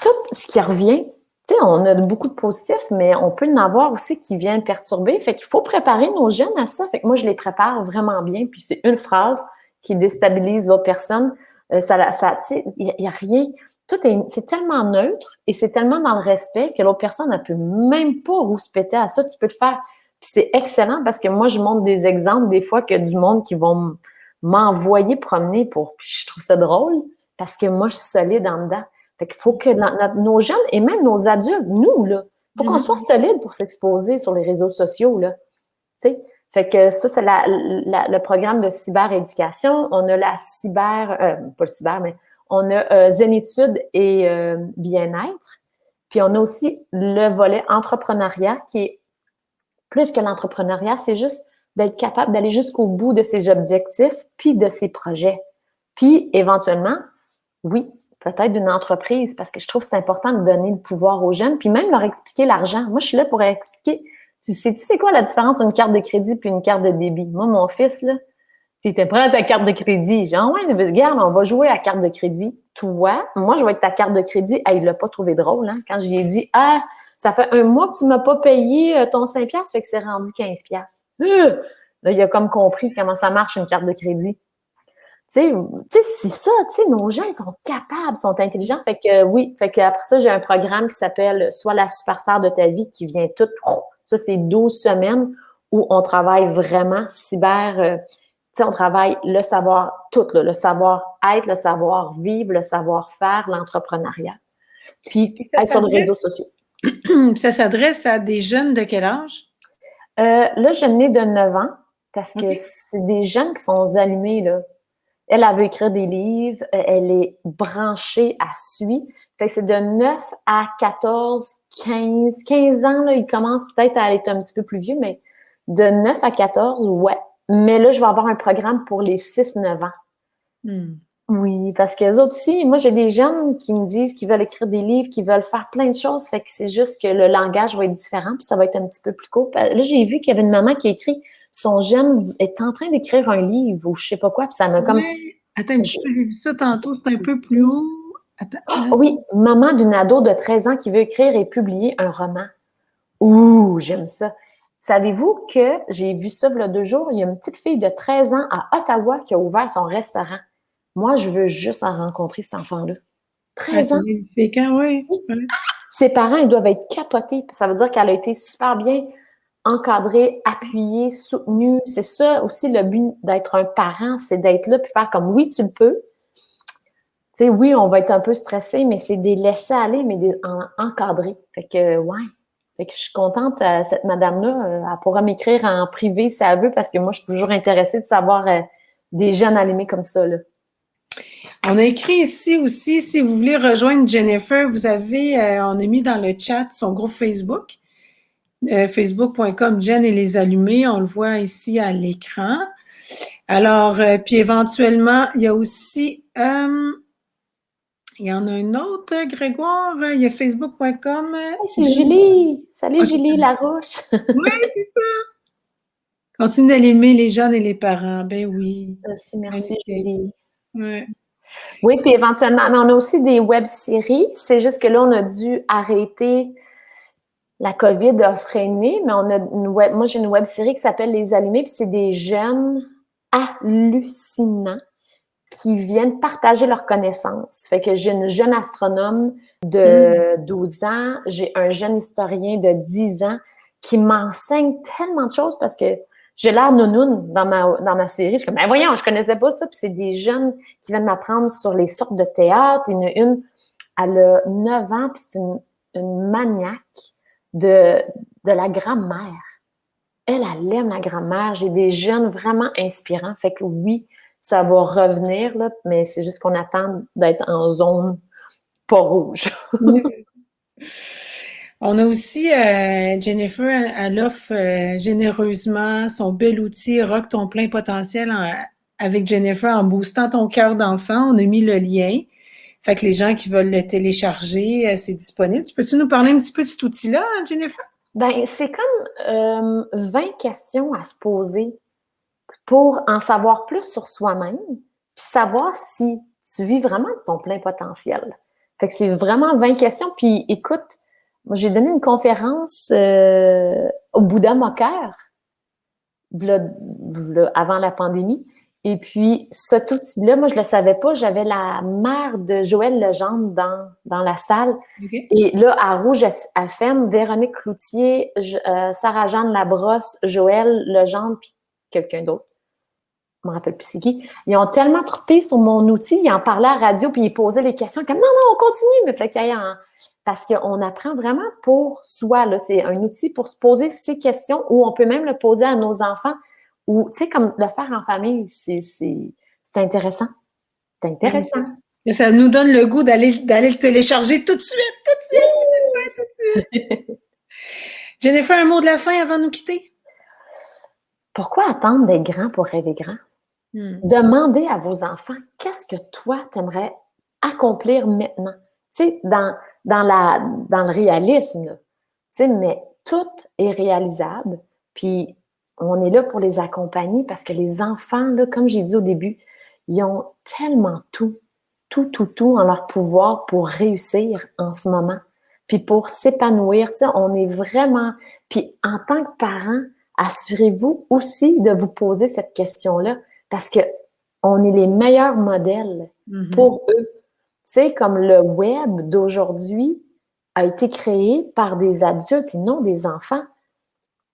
tout ce qui revient, tu sais, on a beaucoup de positifs, mais on peut en avoir aussi qui viennent perturber. Fait qu'il faut préparer nos jeunes à ça. Fait que moi, je les prépare vraiment bien. Puis c'est une phrase qui déstabilise l'autre personne. Tu sais, il y a rien. C'est tellement neutre et c'est tellement dans le respect que l'autre personne ne peut même pas rouspéter à ça. Tu peux le faire. Puis c'est excellent parce que moi, je montre des exemples des fois que du monde qui vont m'envoyer promener pour. Puis je trouve ça drôle parce que moi, je suis solide en dedans. Fait qu'il faut que nos jeunes et même nos adultes, nous, là, il faut qu'on soit solide pour s'exposer sur les réseaux sociaux, là. Tu sais? Fait que ça, c'est le programme de cyberéducation. On a la pas le cyber, mais on a zénitude et bien-être. Puis on a aussi le volet entrepreneuriat qui est plus que l'entrepreneuriat, c'est juste d'être capable d'aller jusqu'au bout de ses objectifs puis de ses projets. Puis éventuellement, oui, peut-être d'une entreprise, parce que je trouve que c'est important de donner le pouvoir aux jeunes, puis même leur expliquer l'argent. Moi, je suis là pour expliquer. Tu sais quoi la différence d'une carte de crédit puis une carte de débit? Moi, mon fils, là, tu t'es prêt à ta carte de crédit. Genre, ouais, regarde, on va jouer à carte de crédit. Toi, moi, je vais être ta carte de crédit. Ah, il l'a pas trouvé drôle, hein? Quand j'y ai dit, ah, ça fait un mois que tu m'as pas payé ton 5$, fait que c'est rendu 15$. Là, il a comme compris comment ça marche une carte de crédit. Tu sais, c'est ça, tu sais, nos gens, ils sont capables, sont intelligents. Fait que oui, fait que après ça, j'ai un programme qui s'appelle Sois la superstar de ta vie qui vient tout. Ça, c'est 12 semaines où on travaille vraiment cyber. Tu sais, on travaille le savoir, tout, là, le savoir-être, le savoir-vivre, le savoir-faire, l'entrepreneuriat. Puis être sur les réseaux sociaux. Ça s'adresse à des jeunes de quel âge? Là, je n'ai de 9 ans parce que c'est des jeunes qui sont allumés, là. Elle veut écrire des livres, elle est branchée, elle suit. Fait que c'est de 9 à 14, 15 ans, là, il commence peut-être à être un petit peu plus vieux, mais de 9 à 14, ouais. Mais là, je vais avoir un programme pour les 6-9 ans. Oui, parce que les autres aussi, moi, j'ai des jeunes qui me disent qu'ils veulent écrire des livres, qu'ils veulent faire plein de choses, fait que c'est juste que le langage va être différent, puis ça va être un petit peu plus court. Là, j'ai vu qu'il y avait une maman qui a écrit son jeune est en train d'écrire un livre ou je sais pas quoi, puis ça m'a comme Ouais. Attends un petit je, peu, j'ai vu ça je sais tantôt, pas c'est un si peu plus c'est. haut. Attends. Oui, maman d'une ado de 13 ans qui veut écrire et publier un roman. Ouh, j'aime ça. Savez-vous que j'ai vu ça il y a 2 jours, il y a une petite fille de 13 ans à Ottawa qui a ouvert son restaurant. Moi, je veux juste en rencontrer cet enfant-là. Ah, 13 c'est ans. magnifique, hein, ouais. Ouais. Ses parents, ils doivent être capotés. Ça veut dire qu'elle a été super bien encadrée, appuyée, soutenue. C'est ça aussi le but d'être un parent, c'est d'être là puis faire comme oui, tu le peux. Tu sais, oui, on va être un peu stressé, mais c'est des laisser aller, mais encadrer. Fait que, ouais. Fait que je suis contente, cette madame-là, elle pourra m'écrire en privé si elle veut, parce que moi, je suis toujours intéressée de savoir des jeunes allumés comme ça, là. On a écrit ici aussi, si vous voulez rejoindre Jennifer, vous avez, on a mis dans le chat son groupe Facebook, facebook.com Jen et les allumés, on le voit ici à l'écran. Alors, puis éventuellement, il y a aussi, il y en a un autre, Grégoire, il y a facebook.com Hey, c'est Jen. Julie! Salut OK. Julie Larouche! Oui, c'est ça. Continue d'aimer les jeunes et les parents. Ben oui. Merci Magnifique. Julie. Ouais. Oui, puis éventuellement, mais on a aussi des web-séries. C'est juste que là, on a dû arrêter. La COVID a freiné, mais on a moi, j'ai une web-série qui s'appelle Les Allumés, puis c'est des jeunes hallucinants qui viennent partager leurs connaissances. Fait que j'ai une jeune astronome Mm. de 12 ans, j'ai un jeune historien de 10 ans qui m'enseigne tellement de choses parce que j'ai l'air nounoune dans ma série. Je suis comme, ben voyons, je connaissais pas ça. Puis c'est des jeunes qui viennent m'apprendre sur les sortes de théâtre. Elle a 9 ans, puis c'est une maniaque de, de la grammaire. Elle aime la grammaire. J'ai des jeunes vraiment inspirants. Fait que oui, ça va revenir, là, mais c'est juste qu'on attend d'être en zone pas rouge. On a aussi Jennifer, elle offre généreusement son bel outil Rock ton plein potentiel avec Jennifer en boostant ton cœur d'enfant. On a mis le lien. Fait que les gens qui veulent le télécharger, c'est disponible. Peux-tu nous parler un petit peu de cet outil-là, Jennifer? Ben, c'est comme 20 questions à se poser pour en savoir plus sur soi-même, puis savoir si tu vis vraiment ton plein potentiel. Fait que c'est vraiment 20 questions. Puis écoute, moi, j'ai donné une conférence au Bouddha Mocker avant la pandémie. Et puis, cet outil-là, moi, je le savais pas. J'avais la mère de Joël Legendre dans la salle. OK. Et là, à Rouge FM, Véronique Cloutier, Sarah-Jeanne Labrosse, Joël Legendre, puis quelqu'un d'autre. Je me rappelle plus c'est qui. Ils ont tellement trippé sur mon outil, ils en parlaient à la radio, puis ils posaient les questions comme non, non, on continue, mais fait parce qu'on apprend vraiment pour soi. Là. C'est un outil pour se poser ces questions ou on peut même le poser à nos enfants ou, tu sais, comme le faire en famille, c'est intéressant. C'est intéressant. Et ça nous donne le goût d'aller le télécharger tout de suite, tout de suite, Jennifer, tout de suite. Jennifer, un mot de la fin avant de nous quitter? Pourquoi attendre d'être grand pour rêver grand? Demandez à vos enfants, qu'est-ce que toi, tu aimerais accomplir maintenant? Tu sais, dans le réalisme, tu sais, mais tout est réalisable. Puis, on est là pour les accompagner parce que les enfants, là, comme j'ai dit au début, ils ont tellement tout en leur pouvoir pour réussir en ce moment. Puis pour s'épanouir, tu sais, on est vraiment... Puis en tant que parent, assurez-vous aussi de vous poser cette question-là parce que on est les meilleurs modèles pour eux. Tu sais, comme le web d'aujourd'hui a été créé par des adultes et non des enfants.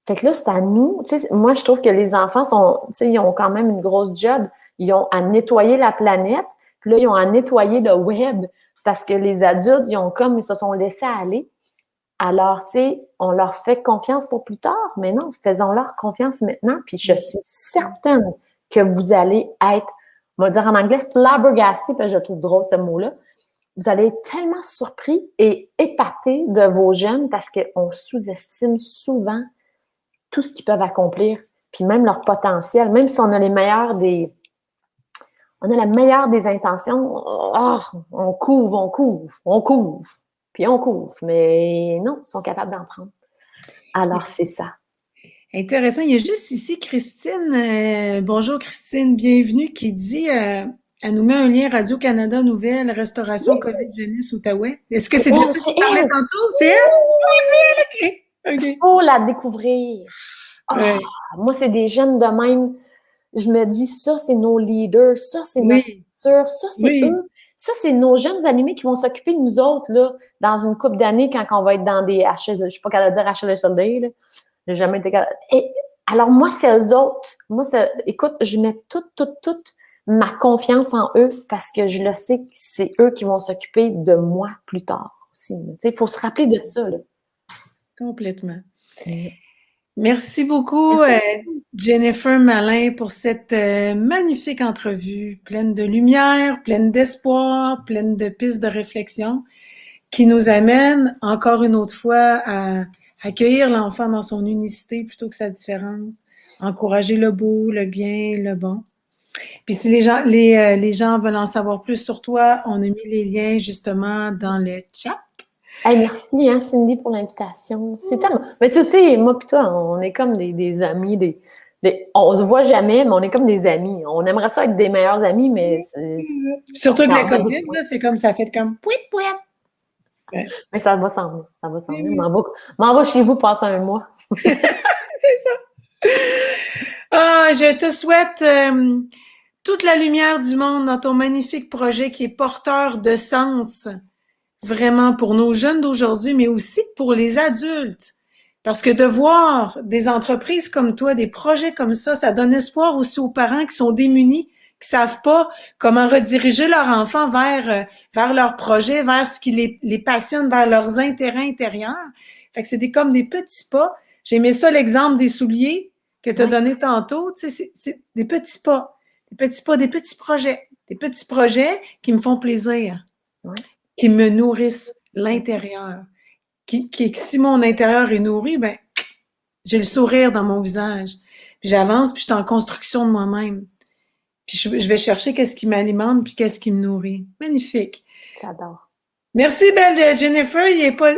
Fait que là, c'est à nous. Tu sais, moi, je trouve que les enfants sont, tu sais, ils ont quand même une grosse job. Ils ont à nettoyer la planète, puis là, ils ont à nettoyer le web parce que les adultes, ils se sont laissés aller. Alors, tu sais, on leur fait confiance pour plus tard, mais non, faisons-leur confiance maintenant. Puis je suis certaine que vous allez être, on va dire en anglais, flabbergasté, parce que je trouve drôle ce mot-là. Vous allez être tellement surpris et épaté de vos jeunes parce qu'on sous-estime souvent tout ce qu'ils peuvent accomplir, puis même leur potentiel, même si on a les meilleurs on a la meilleure des intentions. Oh, on couvre, puis on couvre. Mais non, ils sont capables d'en prendre. Alors, c'est ça. Intéressant. Il y a juste ici Christine, bonjour Christine, bienvenue, qui dit, elle nous met un lien Radio-Canada Nouvelles, Restauration COVID Jeunesse Outaouais. Est-ce que c'est de ça que tu parlais tantôt? C'est elle? Oui, c'est elle? OK. Il faut la découvrir. Ouais. Moi, c'est des jeunes de même. Je me dis, ça, c'est nos leaders, ça, c'est notre futur, ça, c'est eux. Ça, c'est nos jeunes animés qui vont s'occuper de nous autres, là, dans une couple d'années, quand on va être dans des HL, je sais pas qu'elle dire HLSLD, là. J'ai jamais été capable. Alors, moi, c'est eux autres. Moi, écoute, je mets toute ma confiance en eux parce que je le sais que c'est eux qui vont s'occuper de moi plus tard aussi. Il faut se rappeler de ça, là. Complètement. Merci beaucoup, Jennifer Malin, pour cette magnifique entrevue, pleine de lumière, pleine d'espoir, pleine de pistes de réflexion, qui nous amène encore une autre fois à accueillir l'enfant dans son unicité plutôt que sa différence, encourager le beau, le bien, le bon. Puis si les gens veulent en savoir plus sur toi, on a mis les liens justement dans le chat. Hey, merci, hein, Cindy, pour l'invitation. C'est tellement... Mais tu sais, moi et toi, on est comme des amis, on se voit jamais, mais on est comme des amis. On aimerait ça être des meilleurs amis, mais... Surtout que la COVID, là, c'est comme ça fait comme pouit. Ouais. Mais ça va s'en venir, ça va s'en venir. M'en va chez vous passer un mois. C'est ça. Je te souhaite toute la lumière du monde dans ton magnifique projet qui est porteur de sens, vraiment pour nos jeunes d'aujourd'hui, mais aussi pour les adultes. Parce que de voir des entreprises comme toi, des projets comme ça donne espoir aussi aux parents qui sont démunis, qui savent pas comment rediriger leur enfant vers leur projet, vers ce qui les passionne, vers leurs intérêts intérieurs. Fait que c'est comme des petits pas. J'ai aimé ça, l'exemple des souliers que tu as donné tantôt. Tu sais, c'est des petits pas. Des petits projets qui me font plaisir, qui me nourrissent l'intérieur. Si mon intérieur est nourri, ben, j'ai le sourire dans mon visage. Puis j'avance, puis je suis en construction de moi-même. Puis je vais chercher qu'est-ce qui m'alimente, puis qu'est-ce qui me nourrit. Magnifique. J'adore. Merci, belle Jennifer. Il est pas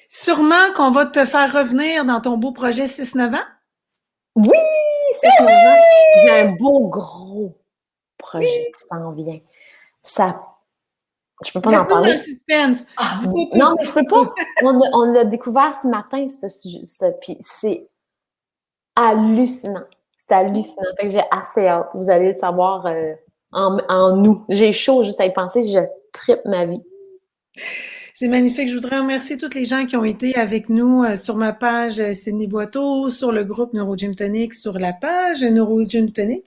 sûrement qu'on va te faire revenir dans ton beau projet 6-9 ans. Oui! 6-9 ans. J'ai un beau, gros projet qui s'en vient. Ça... Je peux pas en parler. Suspense. Non, mais je peux pas. On l'a découvert ce matin, puis c'est hallucinant. C'est hallucinant. Fait que j'ai assez hâte. Vous allez le savoir en nous. J'ai chaud juste à y penser. Je trippe ma vie. C'est magnifique. Je voudrais remercier toutes les gens qui ont été avec nous sur ma page Sydney Boiteau, sur le groupe NeuroGym Tonic, sur la page NeuroGym Tonic.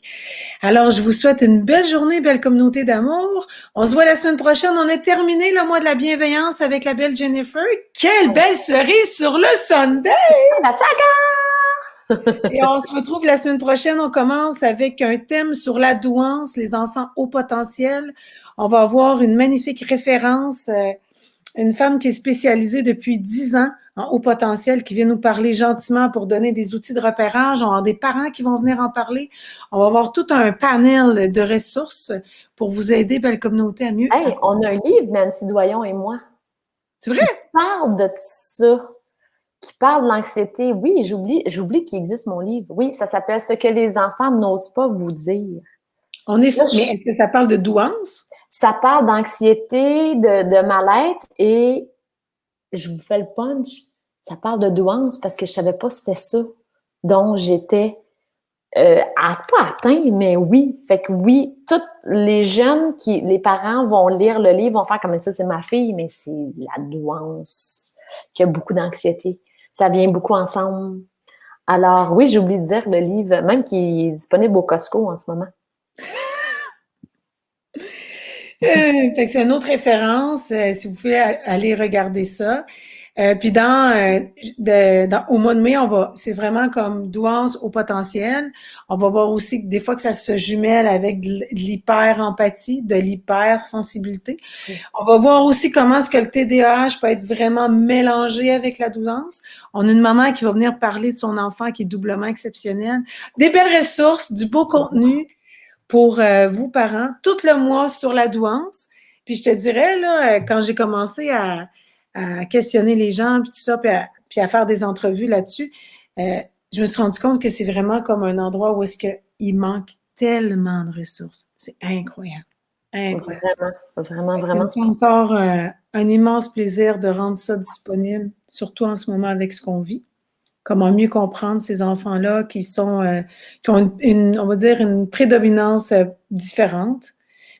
Alors, je vous souhaite une belle journée, belle communauté d'amour. On se voit la semaine prochaine. On a terminé le mois de la bienveillance avec la belle Jennifer. Quelle belle cerise sur le Sunday! La chacun! Et on se retrouve la semaine prochaine. On commence avec un thème sur la douance, les enfants haut potentiel. On va avoir une magnifique référence, une femme qui est spécialisée depuis 10 ans en haut potentiel, qui vient nous parler gentiment pour donner des outils de repérage. On va avoir des parents qui vont venir en parler. On va avoir tout un panel de ressources pour vous aider, belle communauté, à mieux. Hey, on a un livre, Nancy Doyon et moi. C'est vrai? Qui parle de ça. Qui parle de l'anxiété. Oui, j'oublie qu'il existe mon livre. Oui, ça s'appelle « Ce que les enfants n'osent pas vous dire ». Mais est-ce que ça parle de douance? Ça parle d'anxiété, de mal-être et je vous fais le punch. Ça parle de douance parce que je savais pas c'était ça dont j'étais pas atteint, mais oui. Fait que oui, tous les jeunes les parents vont lire le livre, vont faire comme ça, c'est ma fille, mais c'est la douance qui a beaucoup d'anxiété. Ça vient beaucoup ensemble. Alors oui, j'ai oublié de dire le livre, même qui est disponible au Costco en ce moment. Fait que c'est une autre référence, si vous voulez aller regarder ça. Puis au mois de mai, c'est vraiment comme douance au potentiel. On va voir aussi des fois que ça se jumelle avec de l'hyper-empathie, de l'hyper-sensibilité. On va voir aussi comment est-ce que le TDAH peut être vraiment mélangé avec la douance. On a une maman qui va venir parler de son enfant qui est doublement exceptionnel. Des belles ressources, du beau contenu pour vous, parents, tout le mois sur la douance. Puis je te dirais, là, quand j'ai commencé à questionner les gens, puis tout ça, puis à faire des entrevues là-dessus, je me suis rendu compte que c'est vraiment comme un endroit où est-ce qu'il manque tellement de ressources. C'est incroyable. Incroyable. Vraiment, Ça vraiment. me fait encore un immense plaisir de rendre ça disponible, surtout en ce moment avec ce qu'on vit. Comment mieux comprendre ces enfants-là qui ont on va dire, une prédominance différente,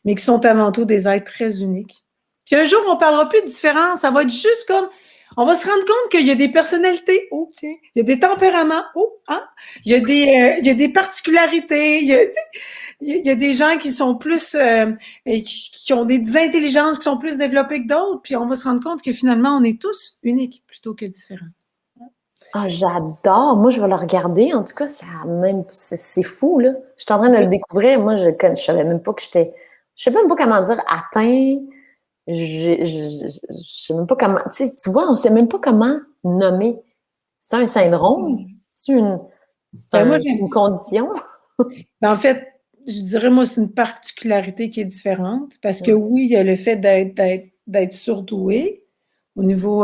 mais qui sont avant tout des êtres très uniques. Puis un jour, on parlera plus de différence, ça va être juste comme, on va se rendre compte qu'il y a des personnalités, oh tiens, il y a des tempéraments, oh, hein, il y a des particularités, il y a des gens qui sont plus, qui ont des intelligences qui sont plus développées que d'autres, puis on va se rendre compte que finalement, on est tous uniques plutôt que différents. Ah, j'adore. Moi, je vais le regarder. En tout cas, c'est fou, là. Je suis en train de le découvrir. Moi, je savais même pas que je sais même pas comment dire atteint. Je sais même pas comment, tu vois, on sait même pas comment nommer. C'est un syndrome? Ben, moi, C'est une condition? ben, en fait, je dirais, moi, c'est une particularité qui est différente parce que oui, il y a le fait d'être surdoué au niveau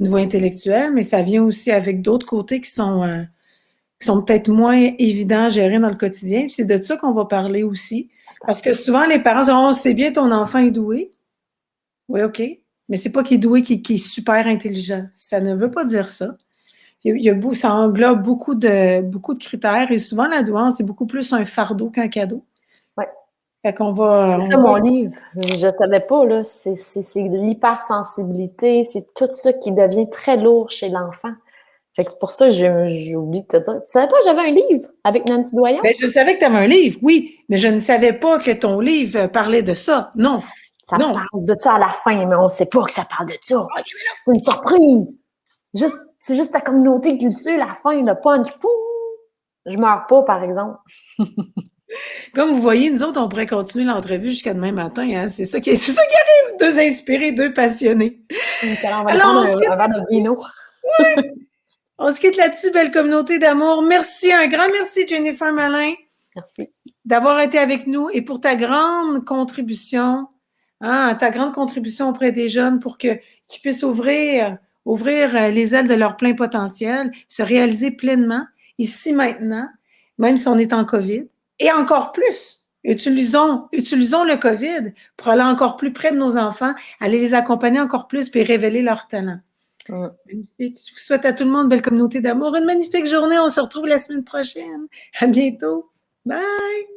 intellectuel, mais ça vient aussi avec d'autres côtés qui sont peut-être moins évidents à gérer dans le quotidien. Puis c'est de ça qu'on va parler aussi. Parce que souvent, les parents disent, oh, c'est bien, ton enfant est doué. Oui, OK. Mais c'est pas qu'il est doué, qui est super intelligent. Ça ne veut pas dire ça. Ça englobe beaucoup de critères et souvent la douance, c'est beaucoup plus un fardeau qu'un cadeau. Ouais. Fait qu'on va. C'est ça mon livre. Je savais pas, là. C'est l'hypersensibilité, c'est tout ça qui devient très lourd chez l'enfant. Fait que c'est pour ça que j'ai oublié de te dire. Tu savais pas que j'avais un livre avec Nancy Doyon? Ben, je savais que tu avais un livre, oui, mais je ne savais pas que ton livre parlait de ça. Non. Ça Non. parle de ça à la fin, mais on ne sait pas que ça parle de ça. C'est une surprise. C'est juste ta communauté qui le sait, la fin, le punch. Poum! Je meurs pas, par exemple. Comme vous voyez, nous autres, on pourrait continuer l'entrevue jusqu'à demain matin. Hein? C'est ça qui arrive. Deux inspirés, deux passionnés. On va aller Alors, prendre un verre de vino. on se quitte là-dessus, belle communauté d'amour. Merci, un grand merci, Jennifer Malin. Merci. D'avoir été avec nous et pour ta grande contribution, hein, ta grande contribution auprès des jeunes pour qu'ils puissent ouvrir les ailes de leur plein potentiel, se réaliser pleinement, ici maintenant, même si on est en COVID, et encore plus. Utilisons le COVID pour aller encore plus près de nos enfants, aller les accompagner encore plus et révéler leur talent. Magnifique. Je vous souhaite à tout le monde, belle communauté d'amour, une magnifique journée. On se retrouve la semaine prochaine. À bientôt. Bye!